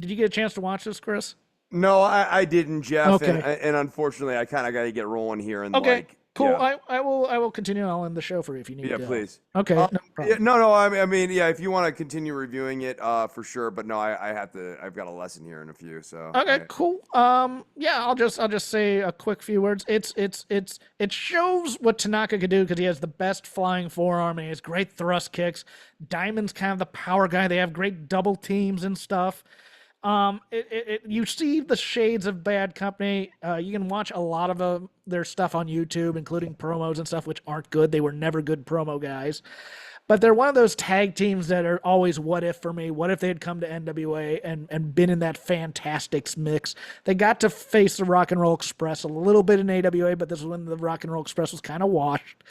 Did you get a chance to watch this, Chris? No, I didn't, Jeff. Okay. And unfortunately, I kind of got to get rolling here. And okay, like, cool. Yeah. I will continue. I'll end the show for you if you need to. Yeah, please. Okay. No problem. No. I mean, yeah. If you want to continue reviewing it, for sure. But no, I have to. I've got a lesson here in a few. So. Okay. Cool. Yeah. I'll just say a quick few words. It shows what Tanaka could do because he has the best flying forearm and he has great thrust kicks. Diamond's kind of the power guy. They have great double teams and stuff. You see the shades of Bad Company. You can watch a lot of their stuff on YouTube, including promos and stuff, which aren't good. They were never good promo guys. But they're one of those tag teams that are always what if for me. What if they had come to NWA and been in that Fantastics mix? They got to face the Rock and Roll Express a little bit in AWA, but this was when the Rock and Roll Express was kind of washed.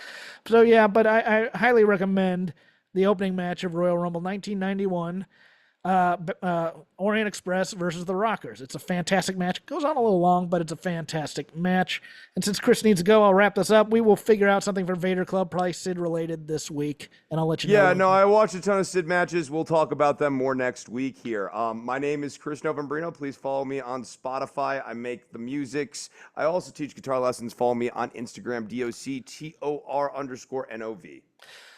So yeah, but I highly recommend the opening match of Royal Rumble 1991. Orient Express versus the Rockers. It's a fantastic match. It goes on a little long, but it's a fantastic match. And since Chris needs to go, I'll wrap this up. We will figure out something for Vader Club, probably Sid related this week, and I'll let you know. Yeah, no, I watched a ton of Sid matches. We'll talk about them more next week here. My name is Chris Novembrino. Please follow me on Spotify. I make the musics. I also teach guitar lessons. Follow me on Instagram, DOCTOR_NOV.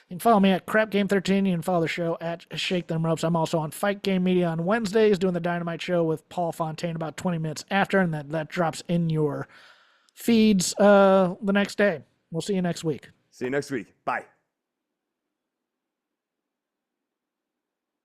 You can follow me at Crap Game 13. You can follow the show at Shake Them Ropes. I'm also on Fight Game Media on Wednesdays, doing the Dynamite Show with Paul Fontaine about 20 minutes after, and that drops in your feeds the next day. We'll see you next week. See you next week. Bye.